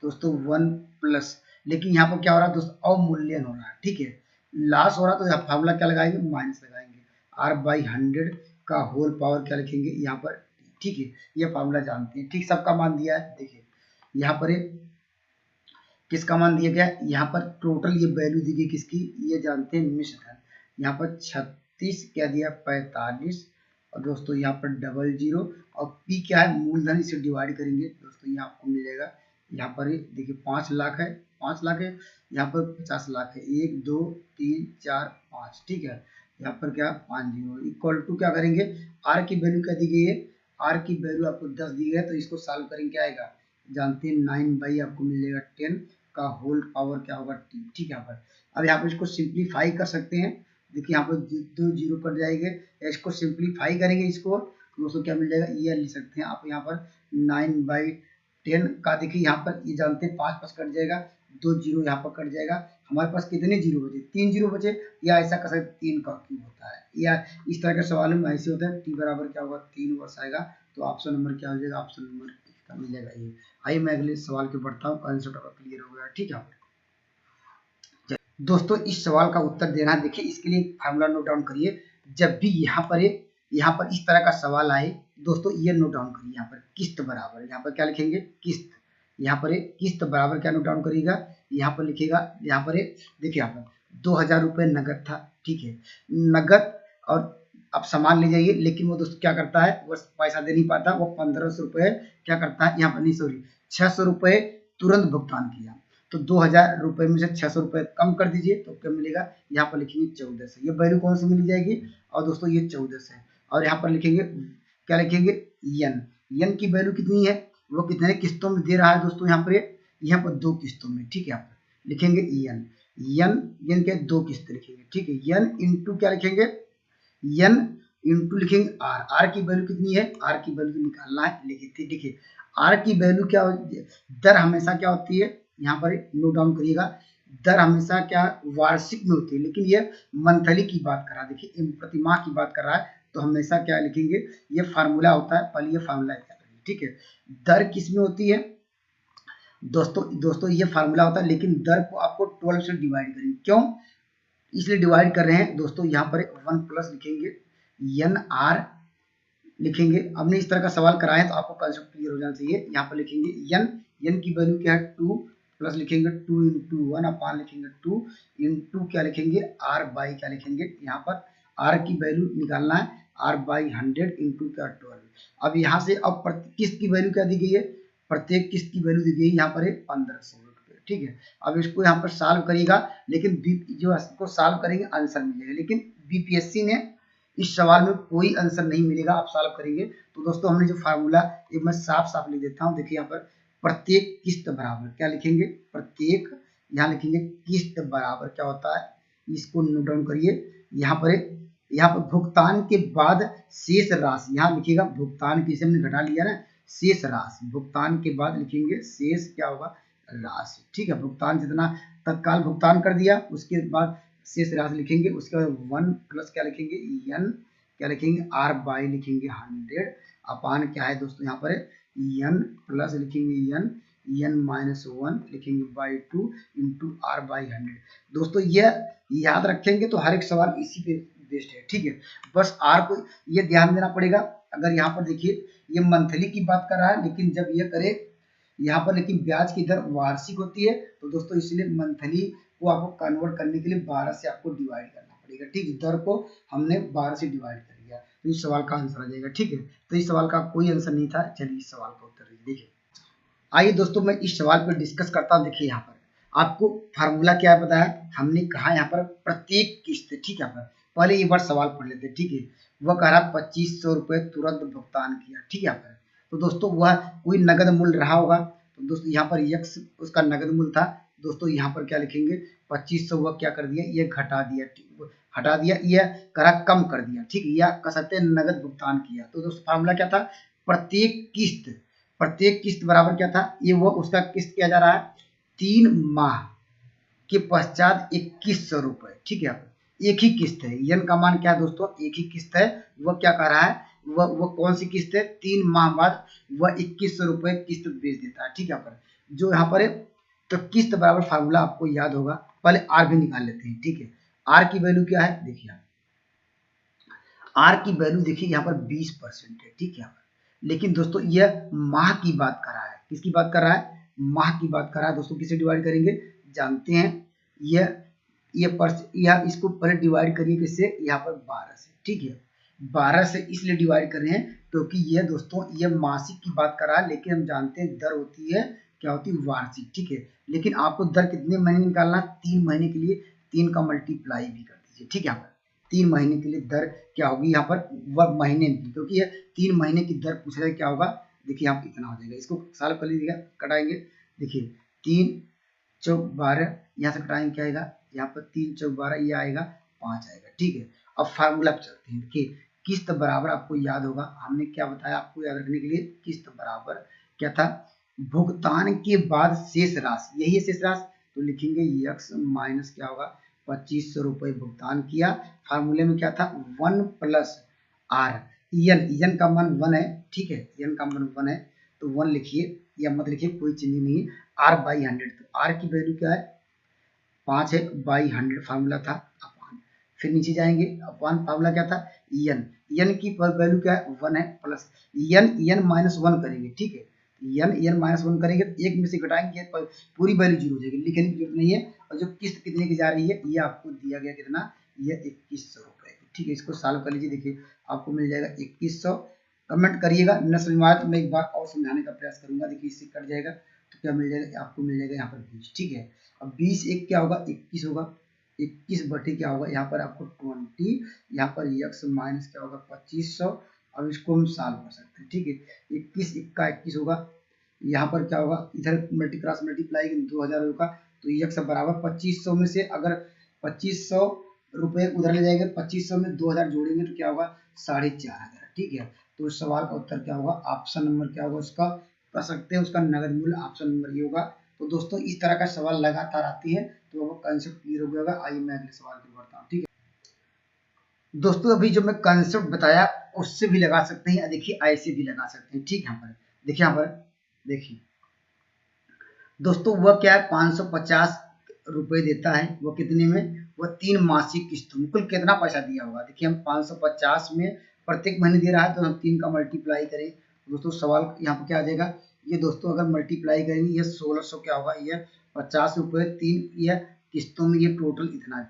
दोस्तों 1 प्लस, लेकिन यहाँ पर क्या हो रहा है दोस्तों अवमूल्यन हो रहा है, ठीक है, लॉस हो रहा है, तो यहाँ फार्मूला क्या लगाएंगे माइनस लगाएंगे, R/100 का होल पावर क्या लिखेंगे यहाँ पर, ठीक है। ये फार्मूला जानते हैं, ठीक, सबका मान दिया है। देखिए यहाँ पर किसका मान दिया गया, यहाँ पर टोटल ये वैल्यू दी गई किसकी, ये जानते हैं मिश्र धन, यहाँ पर 36 क्या दिया 45, और दोस्तों यहाँ पर 00 और पी क्या है मूलधन, इसे डिवाइड करेंगे दोस्तों, ये आपको मिल जाएगा, यहाँ पर देखिए 5 लाख है, 5 लाख है, यहाँ पर 50 लाख है, 1 2 3 4 5, ठीक है। यहाँ पर क्या 50 इक्वल टू क्या करेंगे, आर की वैल्यू क्या दी गई है, आर की वैल्यू आपको 10 दी गई है, तो इसको सॉल्व करेंगे क्या आएगा, जानते हैं 9 आपको मिल जाएगा 10 का होल पावर क्या होगा टी, ठीक है। यहाँ पर अब यहाँ पर इसको सिंप्लीफाई कर सकते हैं, देखिए यहाँ पर 2 जीरो कट जाएंगे, इसको सिंप्लीफाई करेंगे, इसको दोस्तों क्या मिल जाएगा, ये लिख सकते हैं आप यहाँ पर 9/10 का, देखिए यहाँ पर ये जानते हैं 5 कट जाएगा, 2 जीरो यहाँ पर कट जाएगा, हमारे पास कितने जीरो बचे 3 जीरो बचे, या ऐसा कर सकते 3 का क्यूब होता है, या इस तरह के सवाल में ऐसे होता है, टी बराबर क्या होगा 3 वर्ष आएगा, तो ऑप्शन नंबर क्या हो जाएगा, ऑप्शन नंबर इसका मिल जाएगा ये। आइए मैं अगले सवाल के बढ़ता हूँ, कंसेप्ट आपका क्लियर हो गया, ठीक है। दोस्तों इस सवाल का उत्तर देना है, देखिए इसके लिए फार्मूला नोट डाउन करिए, जब भी यहाँ पर इस तरह का सवाल आए दोस्तों, ये नोट डाउन करिए, यहाँ पर किस्त बराबर, यहाँ पर क्या लिखेंगे किस्त, यहाँ पर किस्त बराबर क्या नोट डाउन करिएगा, यहाँ पर लिखिएगा, यहाँ पर देखिए यहाँ पर 2000 रुपये नगद था, ठीक है, नगद, और अब सामान ले जाइए, लेकिन वो दोस्तों क्या करता है, वो पैसा दे नहीं पाता, वो 1500 रुपये क्या करता है, यहाँ पर नहीं सॉरी 600 रुपये तुरंत भुगतान किया, तो 2000 रुपये में से 600 रुपये कम कर दीजिए, तो क्या मिलेगा, यहाँ पर लिखेंगे 14 से, ये वैल्यू कौन सी मिल जाएगी, और दोस्तों ये 14 से, और यहाँ पर लिखेंगे क्या लिखेंगे यन की वैल्यू कितनी है, वो कितने किस्तों में दे रहा है दोस्तों, यहाँ पर 2 किस्तों में, ठीक है। यहाँ पर लिखेंगे यन के 2 किस्त लिखेंगे, ठीक है, यन इंटू क्या लिखेंगे, यन इंटू लिखेंगे आर की वैल्यू कितनी है, आर की वैल्यू निकालना है, लिखिए देखिए आर की वैल्यू क्या होती है, दर हमेशा क्या होती है, यहाँ पर नोट डाउन करिएगा, दर हमेशा क्या वार्षिक में होती है, लेकिन ये मंथली की बात कर रहा है, देखिए प्रतिमाह की बात कर रहा है, तो हमेशा क्या लिखेंगे, ये फार्मूला होता है, पहले ये फार्मूला क्या करेंगे, ठीक है। दर किस में होती है दोस्तों ये फार्मूला होता है, लेकिन दर को आपको 12 से डिवाइड करेंगे, क्यों इसलिए डिवाइड कर रहे हैं दोस्तों, यहाँ पर 1 प्लस लिखेंगे एन आर लिखेंगे, हमने इस तरह का सवाल कराया है तो आपको कंसेप्ट क्लियर हो जाना चाहिए, यहाँ पर लिखेंगे एन की वैल्यू क्या है 2 प्लस लिखेंगे 2 इंटू 1 अपान लिखेंगे 2 इंटू क्या लिखेंगे आर बाई क्या लिखेंगे, यहाँ पर आर की वैल्यू निकालना है, R/100 इंटू क्या 12। अब यहाँ से अब किस्त की वैल्यू क्या दी गई है, प्रत्येक किस्त की वैल्यू दी गई है यहाँ पर 1500, ठीक है। अब इसको यहाँ पर सॉल्व करिएगा, लेकिन जो इसको सॉल्व करेंगे आंसर मिलेगा, लेकिन बीपीएससी ने इस सवाल में कोई आंसर नहीं मिलेगा, आप सॉल्व करेंगे तो। दोस्तों हमने जो फार्मूला, एक मैं साफ साफ लिख देता हूँ, देखिए यहाँ पर प्रत्येक किस्त बराबर क्या लिखेंगे, प्रत्येक, यहाँ लिखेंगे किस्त बराबर क्या होता है, इसको नोट डाउन करिए। यहाँ पर भुगतान के बाद शेष राशि, यहाँ लिखिएगा भुगतान की, हमने घटा लिया ना, शेष राशि, भुगतान के बाद लिखेंगे शेष क्या होगा, राशि, ठीक है। भुगतान जितना तत्काल भुगतान कर दिया, उसके बाद शेष राशि लिखेंगे, उसके बाद 1 प्लस क्या लिखेंगे, एन क्या लिखेंगे, आर बाई लिखेंगे 100 अपान क्या है दोस्तों, यहाँ पर एन प्लस लिखेंगे एन माइनस 1 लिखेंगे बाई 2 इंटू आर बाई 100। दोस्तों यह याद रखेंगे तो हर एक सवाल इसी पे बेस्ड है, ठीक है। बस आर को ये ध्यान देना पड़ेगा। अगर यहाँ पर देखिए ये मंथली की बात कर रहा है, लेकिन जब ये करे यहाँ पर, लेकिन ब्याज की दर वार्षिक होती है, तो दोस्तों इसलिए मंथली को आपको कन्वर्ट करने के लिए 12 से आपको डिवाइड करना पड़ेगा, ठीक। दर को हमने 12 से डिवाइड कर दिया, तो इस सवाल का आंसर आ जाएगा, ठीक है। तो इस सवाल का कोई आंसर नहीं था। चलिए इस सवाल का उत्तर देखिए। आइए दोस्तों मैं इस सवाल पर डिस्कस करता हूँ। देखिए यहाँ पर आपको फार्मूला क्या है बताया, हमने कहा यहाँ पर प्रत्येक किस्त, ठीक है। पहले एक बार सवाल पढ़ लेते हैं, ठीक है। वह कह रहा 2500 रुपये तुरंत भुगतान किया, ठीक है। तो दोस्तों वह कोई नगद मूल्य रहा होगा, तो दोस्तों यहाँ पर यक्स उसका नगद मूल्य था। दोस्तों यहाँ पर क्या लिखेंगे, 2500 वह क्या कर दिया, ये घटा दिया, हटा दिया, यह करा कम कर दिया, ठीक है, या कह सकते हैं नगद भुगतान किया। तो दोस्तों फार्मूला क्या था, प्रत्येक किस्त बराबर क्या था, ये वो उसका किस्त किया जा रहा है 3 माह के पश्चात 2100 रुपए, ठीक है। एक ही किस्त है, यन का मान क्या है दोस्तों, एक ही किस्त है। वह क्या कह रहा है, वह कौन सी किस्त है, 3 माह बाद वह 2100 रुपए किस्त बेच देता है, ठीक है। जो यहाँ पर है, तो किस्त बराबर फार्मूला आपको याद होगा। पहले आर भी निकाल लेते हैं, ठीक है। आर की वैल्यू क्या है, देखिए आर की वैल्यू देखिए यहाँ पर 20% है, ठीक है। लेकिन दोस्तों यह माह की बात कर रहा है, किसकी बात कर रहा है, माह की बात कर रहा है। दोस्तों किसे डिवाइड करेंगे, जानते हैं, यह इसको पहले डिवाइड करिए किससे, यहाँ पर 12 से, ठीक है। 12 से इसलिए डिवाइड कर रहे हैं क्योंकि यह दोस्तों यह मासिक की बात कर रहा है, लेकिन हम जानते हैं दर होती है क्या होती है, वार्षिक, ठीक है। लेकिन आपको दर कितने महीने निकालना, 3 महीने के लिए 3 का मल्टीप्लाई भी कर दीजिए, ठीक है। 3 महीने के लिए दर क्या होगी यहाँ पर, वह महीने में, क्योंकि यह 3 महीने की दर पूछ रहा है, क्या होगा, देखिए यहाँ कितना हो जाएगा, इसको सॉल्व कर लीजिएगा, कटाएंगे। देखिए 3 चौक 12, यहाँ से कटाएंगे क्या आएगा, यहाँ पर 3 चौक 12, ये आएगा 5 आएगा, ठीक है। अब फार्मूला पे चलते हैं। देखिए किस्त बराबर आपको याद होगा, हमने क्या बताया आपको याद रखने के लिए, किस्त बराबर क्या था, भुगतान के बाद शेष राशि, यही है शेष राशि। तो लिखेंगे यक्स माइनस क्या होगा, 2500 रुपये भुगतान किया। फार्मूले में क्या था, 1 प्लस आर, एन का मान 1 है, ठीक है, एन का मान 1 है, तो 1 लिखिए, या मत लिखिए, कोई चिन्ह नहीं है। आर बाई 100, तो आर की वैल्यू क्या है, 5 है, बाई 100 फार्मूला था, अपान। फिर नीचे जाएंगे, अपान फार्मूला क्या था, एन की वैल्यू क्या है, 1 है, प्लस एन माइनस 1 करेंगे, ठीक है। एन माइनस 1 करेंगे तो एक में से घटाएंगे, पूरी वैल्यू 0 हो जाएगी, लिखने की जरूरत नहीं है। और जो किस्त कितने की जा रही है, ये आपको दिया गया कितना, ये 2100 रुपए, ठीक है। इसको सॉल्व कर लीजिए, देखिए आपको मिल जाएगा 2100। कमेंट करिएगा, न समझ में आया तो मैं एक बार और समझाने का प्रयास करूंगा। देखिए इससे कट जाएगा तो क्या मिल जाएगा, आपको मिल जाएगा यहाँ पर 20, ठीक है। अब 20 एक क्या होगा, 21 होगा, 21 बटे क्या होगा, यहाँ पर आपको 20, यहाँ पर यक्स माइनस क्या होगा 2500। अब इसको हम सॉल्व कर सकते हैं, ठीक है। 21 इक्का 21 होगा, यहाँ पर क्या होगा, इधर क्रॉस मल्टीप्लाई 2000 होगा, तो यक्स बराबर 2500 में से अगर 2500 रुपये उधर ले जाएंगे, 2500 में 2000 जोड़ेंगे तो क्या होगा, 4500, ठीक है। तो इस सवाल का उत्तर क्या होगा, ऑप्शन नंबर क्या होगा उसका, कर सकते हैं उसका नगद मूल्य, ऑप्शन नंबर ये होगा। तो दोस्तों इस तरह का सवाल लगातार आती है, तो वो कंसेप्ट क्लियर हो गया होगा। आइए मैं अगले सवाल की बढ़ता हूँ, ठीक है। दोस्तों अभी जो मैं कंसेप्ट बताया उससे भी लगा सकते हैं, देखिए ऐसे भी लगा सकते हैं, ठीक है। यहाँ पर देखिए, यहाँ पर देखिए दोस्तों वह क्या है, 550 रुपये देता है, वो कितने में, वह 3 मासिक किस्तों में, कुल कितना पैसा दिया होगा। देखिए हम 550 में प्रत्येक महीने दे रहा है, तो हम 3 का मल्टीप्लाई करें दोस्तों, सवाल यहाँ पर क्या आ जाएगा, ये दोस्तों अगर मल्टीप्लाई करेंगे, ये 1600 क्या होगा, ये 50 रुपये 3 ये किस्तों में, ये टोटल इतना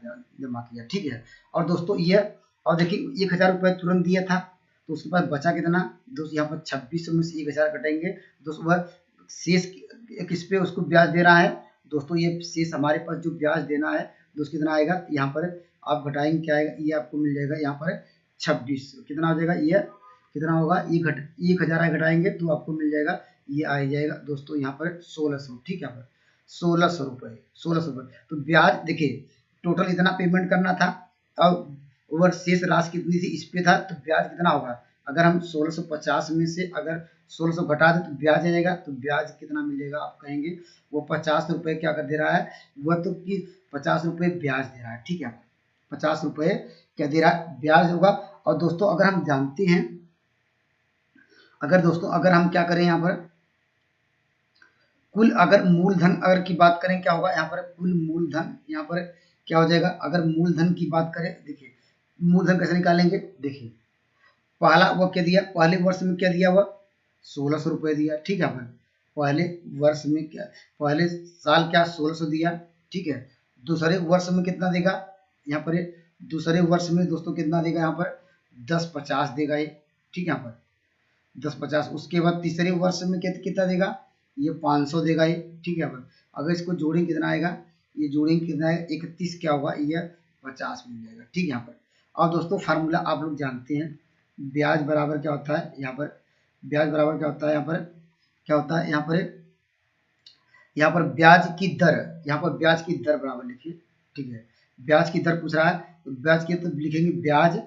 जमा किया, ठीक है। और दोस्तों ये, और देखिए 1000 रुपये तुरंत दिया था, तो उसके पास बचा कितना दोस्तों, यहाँ पर 2600 में से 1000 कटेंगे दोस्तों, वह शेष किस पे उसको ब्याज दे रहा है, दोस्तों ये शेष हमारे पास जो ब्याज देना है दोस्तों कितना आएगा, यहाँ पर आप घटाएंगे क्या आएगा, ये आपको मिल जाएगा यहाँ पर 26, कितना आ जाएगा, ये कितना होगा, ये 1000 घटाएंगे तो आपको मिल जाएगा, ये आ जाएगा दोस्तों यहाँ पर 1600, ठीक है, यहाँ पर 1600 रुपये, 1600 रुपये। तो ब्याज देखिए टोटल इतना पेमेंट करना था, अब ओवर शेष राशि कितनी थी इस पे था, तो ब्याज कितना होगा, अगर हम 1650 में से अगर 1600 घटा दें तो ब्याज आ जाएगा, तो ब्याज कितना मिलेगा आप कहेंगे, वो 50 रुपये क्या कर दे रहा है, वह तो कि 50 रुपये ब्याज दे रहा है, ठीक है, 50 रुपये क्या दे रहा है, ब्याज होगा। और दोस्तों अगर हम जानते हैं, अगर हम क्या करें यहाँ पर कुल अगर मूलधन अगर की बात करें क्या होगा, यहाँ पर कुल मूलधन यहाँ पर क्या हो जाएगा, अगर मूलधन की बात करें, देखिए मूलधन कैसे निकालेंगे, देखिए पहला वो क्या दिया, पहले वर्ष में क्या दिया, वह 1600 रुपये दिया, ठीक है, अपन पहले वर्ष में क्या, पहले साल क्या 1600 दिया, ठीक है, दूसरे वर्ष में कितना देगा, यहाँ पर दूसरे वर्ष में दोस्तों कितना देगा, यहाँ पर 1050 देगा ये, ठीक है, यहाँ पर 1050, उसके बाद तीसरे वर्ष में कितना देगा, ये 500 देगा ये, ठीक है, अपन अगर इसको जोड़ेंगे कितना आएगा, ये जोड़ेंगे कितना है 31 क्या होगा, ये 50 मिल जाएगा, ठीक है, यहाँ पर। और दोस्तों फार्मूला आप लोग जानते हैं, ब्याज बराबर क्या होता है, यहाँ पर ब्याज बराबर क्या होता है, यहाँ पर क्या होता है, यहाँ पर ब्याज की दर, यहाँ पर ब्याज की दर बराबर लिखिए, ठीक है, ब्याज की दर पूछ रहा है, तो ब्याज की तो लिखेंगे ब्याज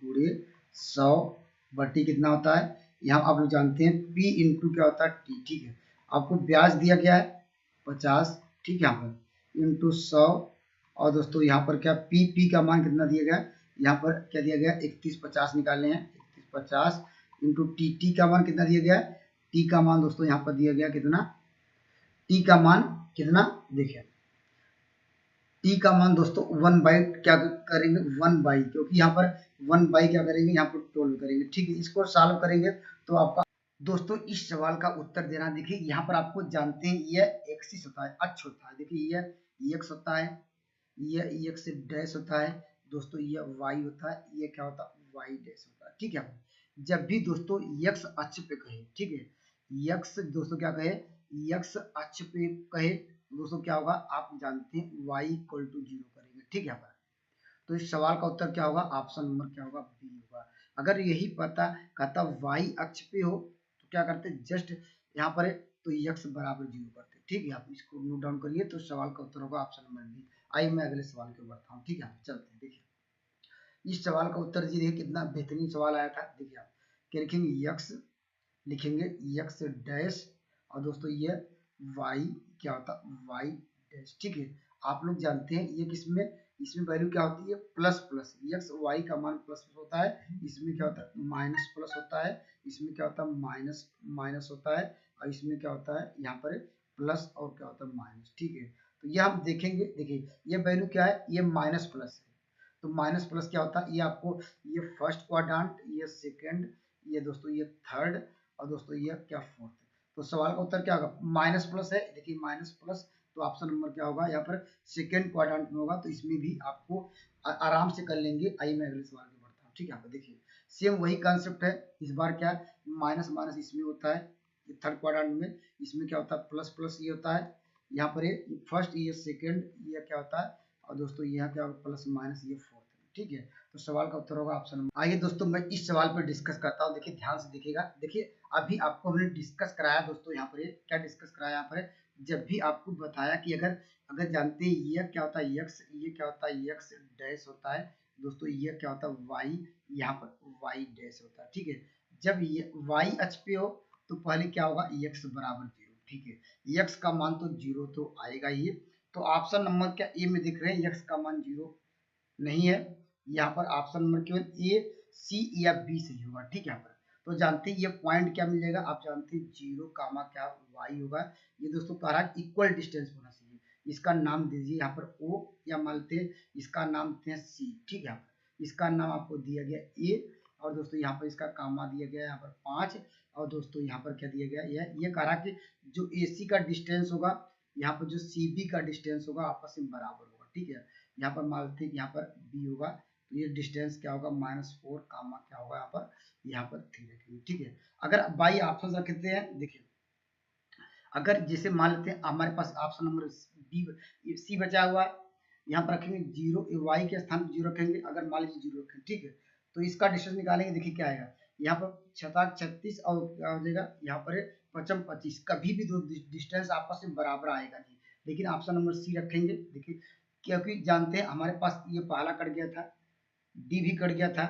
गुणे 100 बट्टी कितना होता है, यहाँ आप लोग जानते हैं P इंटू क्या होता है T, ठीक है, आपको ब्याज दिया गया है 50, ठीक है, यहाँ पर इंटू 100, और दोस्तों यहाँ पर क्या P का मान कितना दिया गया, यहाँ पर क्या दिया गया 3150 निकालने हैं, 3150 इंटू T का मान कितना दिया गया, T का मान दोस्तों यहाँ पर दिया गया कितना, T का मान कितना, देखिए T का मान दोस्तों 1 बाई क्या करेंगे, 1 बाई, क्योंकि यहाँ पर 1 बाई क्या करेंगे, यहाँ पर 12 करेंगे, ठीक है, इसको सॉल्व करेंगे तो आपका दोस्तों इस सवाल का उत्तर देना, देखिए यहाँ पर आपको जानते हैं यह एक्सिस होता है, अक्ष होता है, देखिए यह एक्स होता है, यह एक्स डैश होता है दोस्तों, यह वाई होता है, ये क्या होता है वाई डैश होता है, ठीक है, जब भी दोस्तों एक्स अक्ष पे कहे, ठीक है, एक्स दोस्तों क्या कहे, एक्स अक्ष पे कहे दोस्तों क्या होगा, आप जानते हैं y इक्वल टू 0 करेंगे, ठीक है, पर तो इस सवाल का उत्तर क्या होगा, ऑप्शन नंबर क्या होगा, बी होगा। अगर यही पता कहता y अक्ष पे हो तो क्या करते, जस्ट यहाँ पर तो x बराबर 0 करते, ठीक है, आप इसको नोट डाउन करिए, तो सवाल का उत्तर होगा ऑप्शन नंबर बी। आइए मैं अगले सवाल के बढ़ता हूँ, ठीक है, चलते हैं, देखिए इस सवाल का उत्तर जी देखिए कितना बेहतरीन सवाल आया था, देखिए आप क्या लिखेंगे x डैश, और दोस्तों ये y क्या होता है y डैश, ठीक है, आप लोग जानते हैं ये किसमें, इसमें वैल्यू क्या होती है प्लस प्लस, एक्स वाई का मान प्लस होता है, इसमें क्या होता है माइनस प्लस होता है, इसमें क्या होता है माइनस माइनस होता है, और इसमें क्या होता है यहाँ पर प्लस और क्या होता है माइनस, ठीक है, तो ये हम देखेंगे, देखिए ये वैल्यू क्या है, ये माइनस प्लस है, तो माइनस प्लस क्या होता है, ये आपको ये फर्स्ट क्वाड्रेंट, ये सेकंड, ये दोस्तों ये थर्ड, और दोस्तों ये क्या फोर्थ, तो सवाल का उत्तर क्या होगा, माइनस प्लस है, देखिए माइनस प्लस, तो ऑप्शन नंबर क्या होगा, यहाँ पर सेकेंड क्वाड्रेंट में होगा, तो इसमें भी आपको आराम से कर लेंगे। आइए मैं अगले सवाल में बढ़ता हूँ, ठीक है, यहाँ पर देखिए सेम वही कॉन्सेप्ट है, इस बार क्या माइनस माइनस इसमें होता है, थर्ड क्वाड्रेंट में, इसमें क्या होता है प्लस प्लस ये होता है, यहाँ पर ये फर्स्ट, ये सेकेंड, ये क्या होता है, और दोस्तों यहाँ क्या होगा प्लस माइनस ये फोर्थ, ठीक है, तो सवाल का उत्तर होगा ऑप्शन नंबर। आइए दोस्तों मैं इस सवाल पर डिस्कस करता हूँ, देखिए ध्यान से देखिएगा, देखिए अभी आपको हमने डिस्कस कराया दोस्तों, यहाँ पर क्या डिस्कस कराया, यहाँ पर जब भी आपको बताया कि अगर जानते हैं ये क्या होता है एक्स, ये क्या होता है एक्स डैश होता है दोस्तों, ये क्या होता है वाई, यहाँ पर वाई डैश होता है, ठीक है, जब ये वाई अक्ष पे हो तो पहले क्या होगा एक्स बराबर 0, ठीक है, एक्स का मान तो 0 तो आएगा ही, तो ऑप्शन नंबर क्या ए में दिख रहे हैं एक्स का मान 0 नहीं है, यहाँ पर ऑप्शन नंबर केवल ए सी या बी सही होगा, ठीक है, यहाँ पर तो जानते हैं ये पॉइंट क्या मिल जाएगा, आप जानते हैं 0 कामा क्या वाई होगा, ये दोस्तों कह रहा है इक्वल डिस्टेंस होना चाहिए, इसका नाम दीजिए यहाँ पर ओ, या मानते हैं इसका नाम देते हैं सी, ठीक है, यहाँ पर इसका नाम आपको दिया गया ए, और दोस्तों यहाँ पर इसका कामा दिया गया यहाँ पर 5, और दोस्तों यहाँ पर क्या दिया गया ये कह रहा कि जो ए सी का डिस्टेंस होगा, यहाँ पर जो सी बी का डिस्टेंस होगा आपस में बराबर होगा, ठीक है, यहाँ पर मानते हैं यहाँ पर बी होगा, तो ये डिस्टेंस क्या होगा -4 कामा क्या होगा यहाँ पर 3 रखेंगे, ठीक है, अगर बाई ऑप्शन रखते हैं, देखिए अगर जैसे मान लेते हैं हमारे पास ऑप्शन नंबर बी सी बचा हुआ है, यहाँ पर रखेंगे जीरो, वाई के स्थान पर जीरो रखेंगे, अगर मान लीजिए जीरो रखें, ठीक है, तो इसका डिस्टेंस निकालेंगे, देखिए क्या आएगा, यहाँ पर 36 और क्या हो जाएगा, यहाँ पर 25, कभी भी दो डिस्टेंस आपस में बराबर आएगा नहीं, लेकिन ऑप्शन नंबर सी रखेंगे, देखिए क्योंकि जानते हैं हमारे पास ये पहला कट गया था, डी भी कट गया था,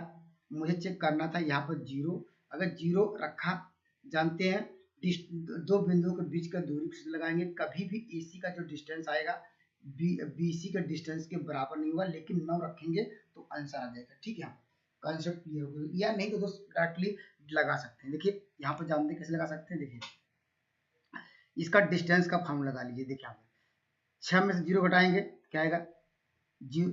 मुझे चेक करना था यहाँ पर जीरो, अगर जीरो रखा, जानते हैं दो बिंदुओं के बीच का दूरी से लगाएंगे, कभी भी एसी का जो डिस्टेंस आएगा बीसी के डिस्टेंस के बराबर नहीं होगा, लेकिन 9 रखेंगे तो आंसर आ जाएगा, ठीक है, कॉन्सेप्ट क्लियर हो गया, या नहीं तो दोस्त डायरेक्टली लगा सकते हैं, देखिए यहाँ पर जानते हैं कैसे लगा सकते हैं, देखिए इसका डिस्टेंस का फॉर्मूला लगा लीजिए, देखिए यहाँ पर 6 में से 0 घटाएंगे क्या आएगा,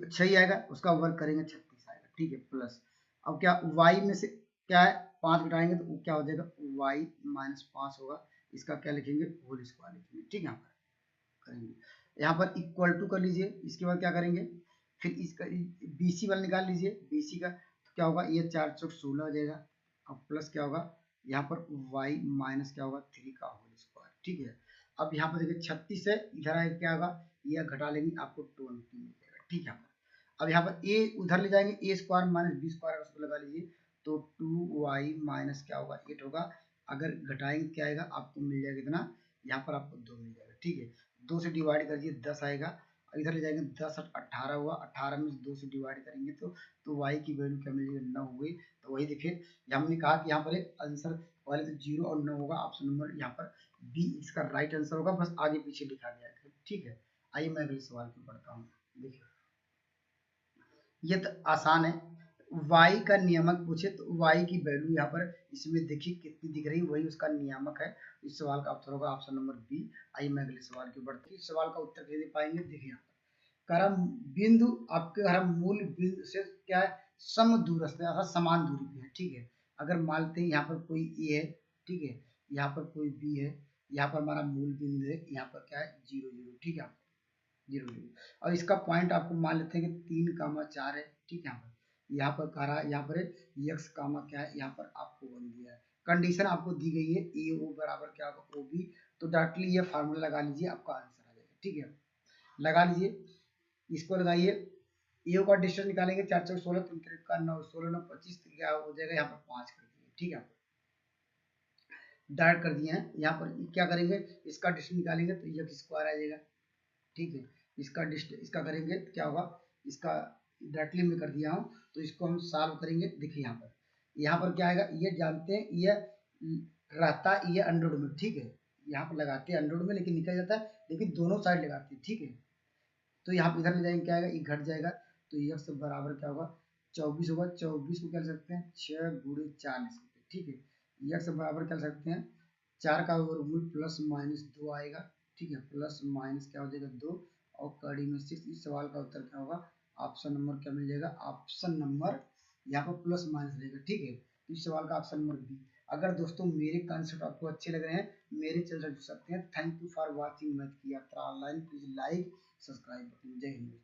6 ही आएगा, उसका वर्ग करेंगे 36 आएगा, ठीक है, प्लस अब क्या y में से क्या है 5 घटाएंगे तो क्या हो जाएगा, y -5 होगा, इसका क्या लिखेंगे, होल स्क्वायर लिखेंगे, ठीक है, यहाँ पर करेंगे, यहाँ पर इक्वल टू कर लीजिए, इसके बाद क्या करेंगे, फिर इसका BC वाला निकाल लीजिए, BC का तो क्या होगा, ये 4 चौक 16 हो जाएगा, अब प्लस क्या होगा, यहाँ पर y माइनस क्या होगा 3 का होल स्क्वायर, ठीक है, अब यहाँ पर देखिए 36 है, इधर आए क्या होगा, ये घटा लेंगे आपको 20 मिल जाएगा, ठीक है, अब यहाँ पर a उधर ले जाएंगे, a square minus B square उसको लगा लीजिए, तो 2y माइनस क्या होगा 8 होगा, अगर घटाएंगे क्या आएगा, आपको मिल जाएगा कितना, यहाँ पर आपको 2 मिल जाएगा, ठीक है, 2 से डिवाइड करिए 10 आएगा, इधर ले जाएंगे 10 18 हुआ, 18 में 2 से डिवाइड करेंगे तो y की वैल्यू क्या मिलेगी 9 हो गई, तो वही देखिए हमने कहा कि यहाँ पर आंसर वाले तो 0 और 9 होगा, ऑप्शन नंबर यहाँ पर बी इसका राइट आंसर होगा, बस आगे पीछे लिखा गया है, ठीक है, आइए मैं अगले सवाल पे बढ़ता हूँ, देखिए ये तो आसान है, y का नियामक पूछे तो y की वैल्यू यहाँ पर इसमें देखिए कितनी दिख रही है, वही उसका नियामक है, इस सवाल का उत्तर होगा ऑप्शन नंबर बी। आइए मैं अगले सवाल की बढ़ते हैं, इस सवाल का उत्तर कैसे पाएंगे, देखिए यहाँ पर करम बिंदु आपके हर मूल बिंदु से क्या है सम दूरस्थ है, अर्थात समान दूरी पे है, ठीक है, अगर मानते हैं यहाँ पर कोई ए है, ठीक है, यहाँ पर कोई बी है, यहाँ पर हमारा मूल बिंदु है, यहाँ पर क्या है 0 0, ठीक है, 0 0, और इसका पॉइंट आपको मान लेते हैं कि 3,4 है, ठीक है, यहाँ पर कह रहा है, यहाँ पर यक्स कामा क्या है, यहाँ पर आपको 1 दिया है, कंडीशन आपको दी गई है ए ओ बराबर क्या होगा ओ बी, तो डायरेक्टली ये फार्मूला लगा लीजिए, आपका आंसर आ जाएगा, ठीक है, लगा लीजिए, इसको लगाइए, ए का डिस्टेंस निकालेंगे 4 4 16 3 3 का 9 16 9 25, क्या हो जाएगा, यहाँ पर 5 कर दिए, ठीक है, डायरेक्ट कर दिए हैं, यहाँ पर क्या करेंगे, इसका डिस्टेंस निकालेंगे तो यक्स स्क्वायर आ जाएगा, ठीक है, इसका डिस्टेंस इसका करेंगे तो क्या होगा, इसका डायरेक्टली में कर दिया हूँ, तो इसको हम सॉल्व करेंगे, देखिए यहाँ पर क्या आएगा, ये जानते हैं ये रहता ये अंडरवुड में, ठीक है, यहाँ पर लगाते हैं अंडरवुड में, लेकिन निकल जाता है, लेकिन दोनों साइड लगाते हैं, ठीक है, तो यहाँ पर इधर ले जाएंगे क्या आएगा, ये घट जाएगा, तो ये से बराबर क्या होगा 24 होगा, 24 को क्या कर सकते हैं 6 गुणे 4 ले सकते हैं, ठीक है, यक्स बराबर कर सकते हैं 4 का वर्गमूल प्लस माइनस 2 आएगा, ठीक है, प्लस माइनस क्या हो जाएगा 2 और कड़ी में 6, इस सवाल का उत्तर क्या होगा, ऑप्शन नंबर क्या मिल जाएगा, ऑप्शन नंबर यहाँ पर प्लस माइनस रहेगा, ठीक है, इस सवाल का ऑप्शन नंबर बी। अगर दोस्तों मेरे कंसेप्ट आपको अच्छे लग रहे हैं, मेरे चैनल जुड़ सकते हैं। Thank you for watching math की यात्रा ऑनलाइन, प्लीज लाइक सब्सक्राइब, जय हिंद।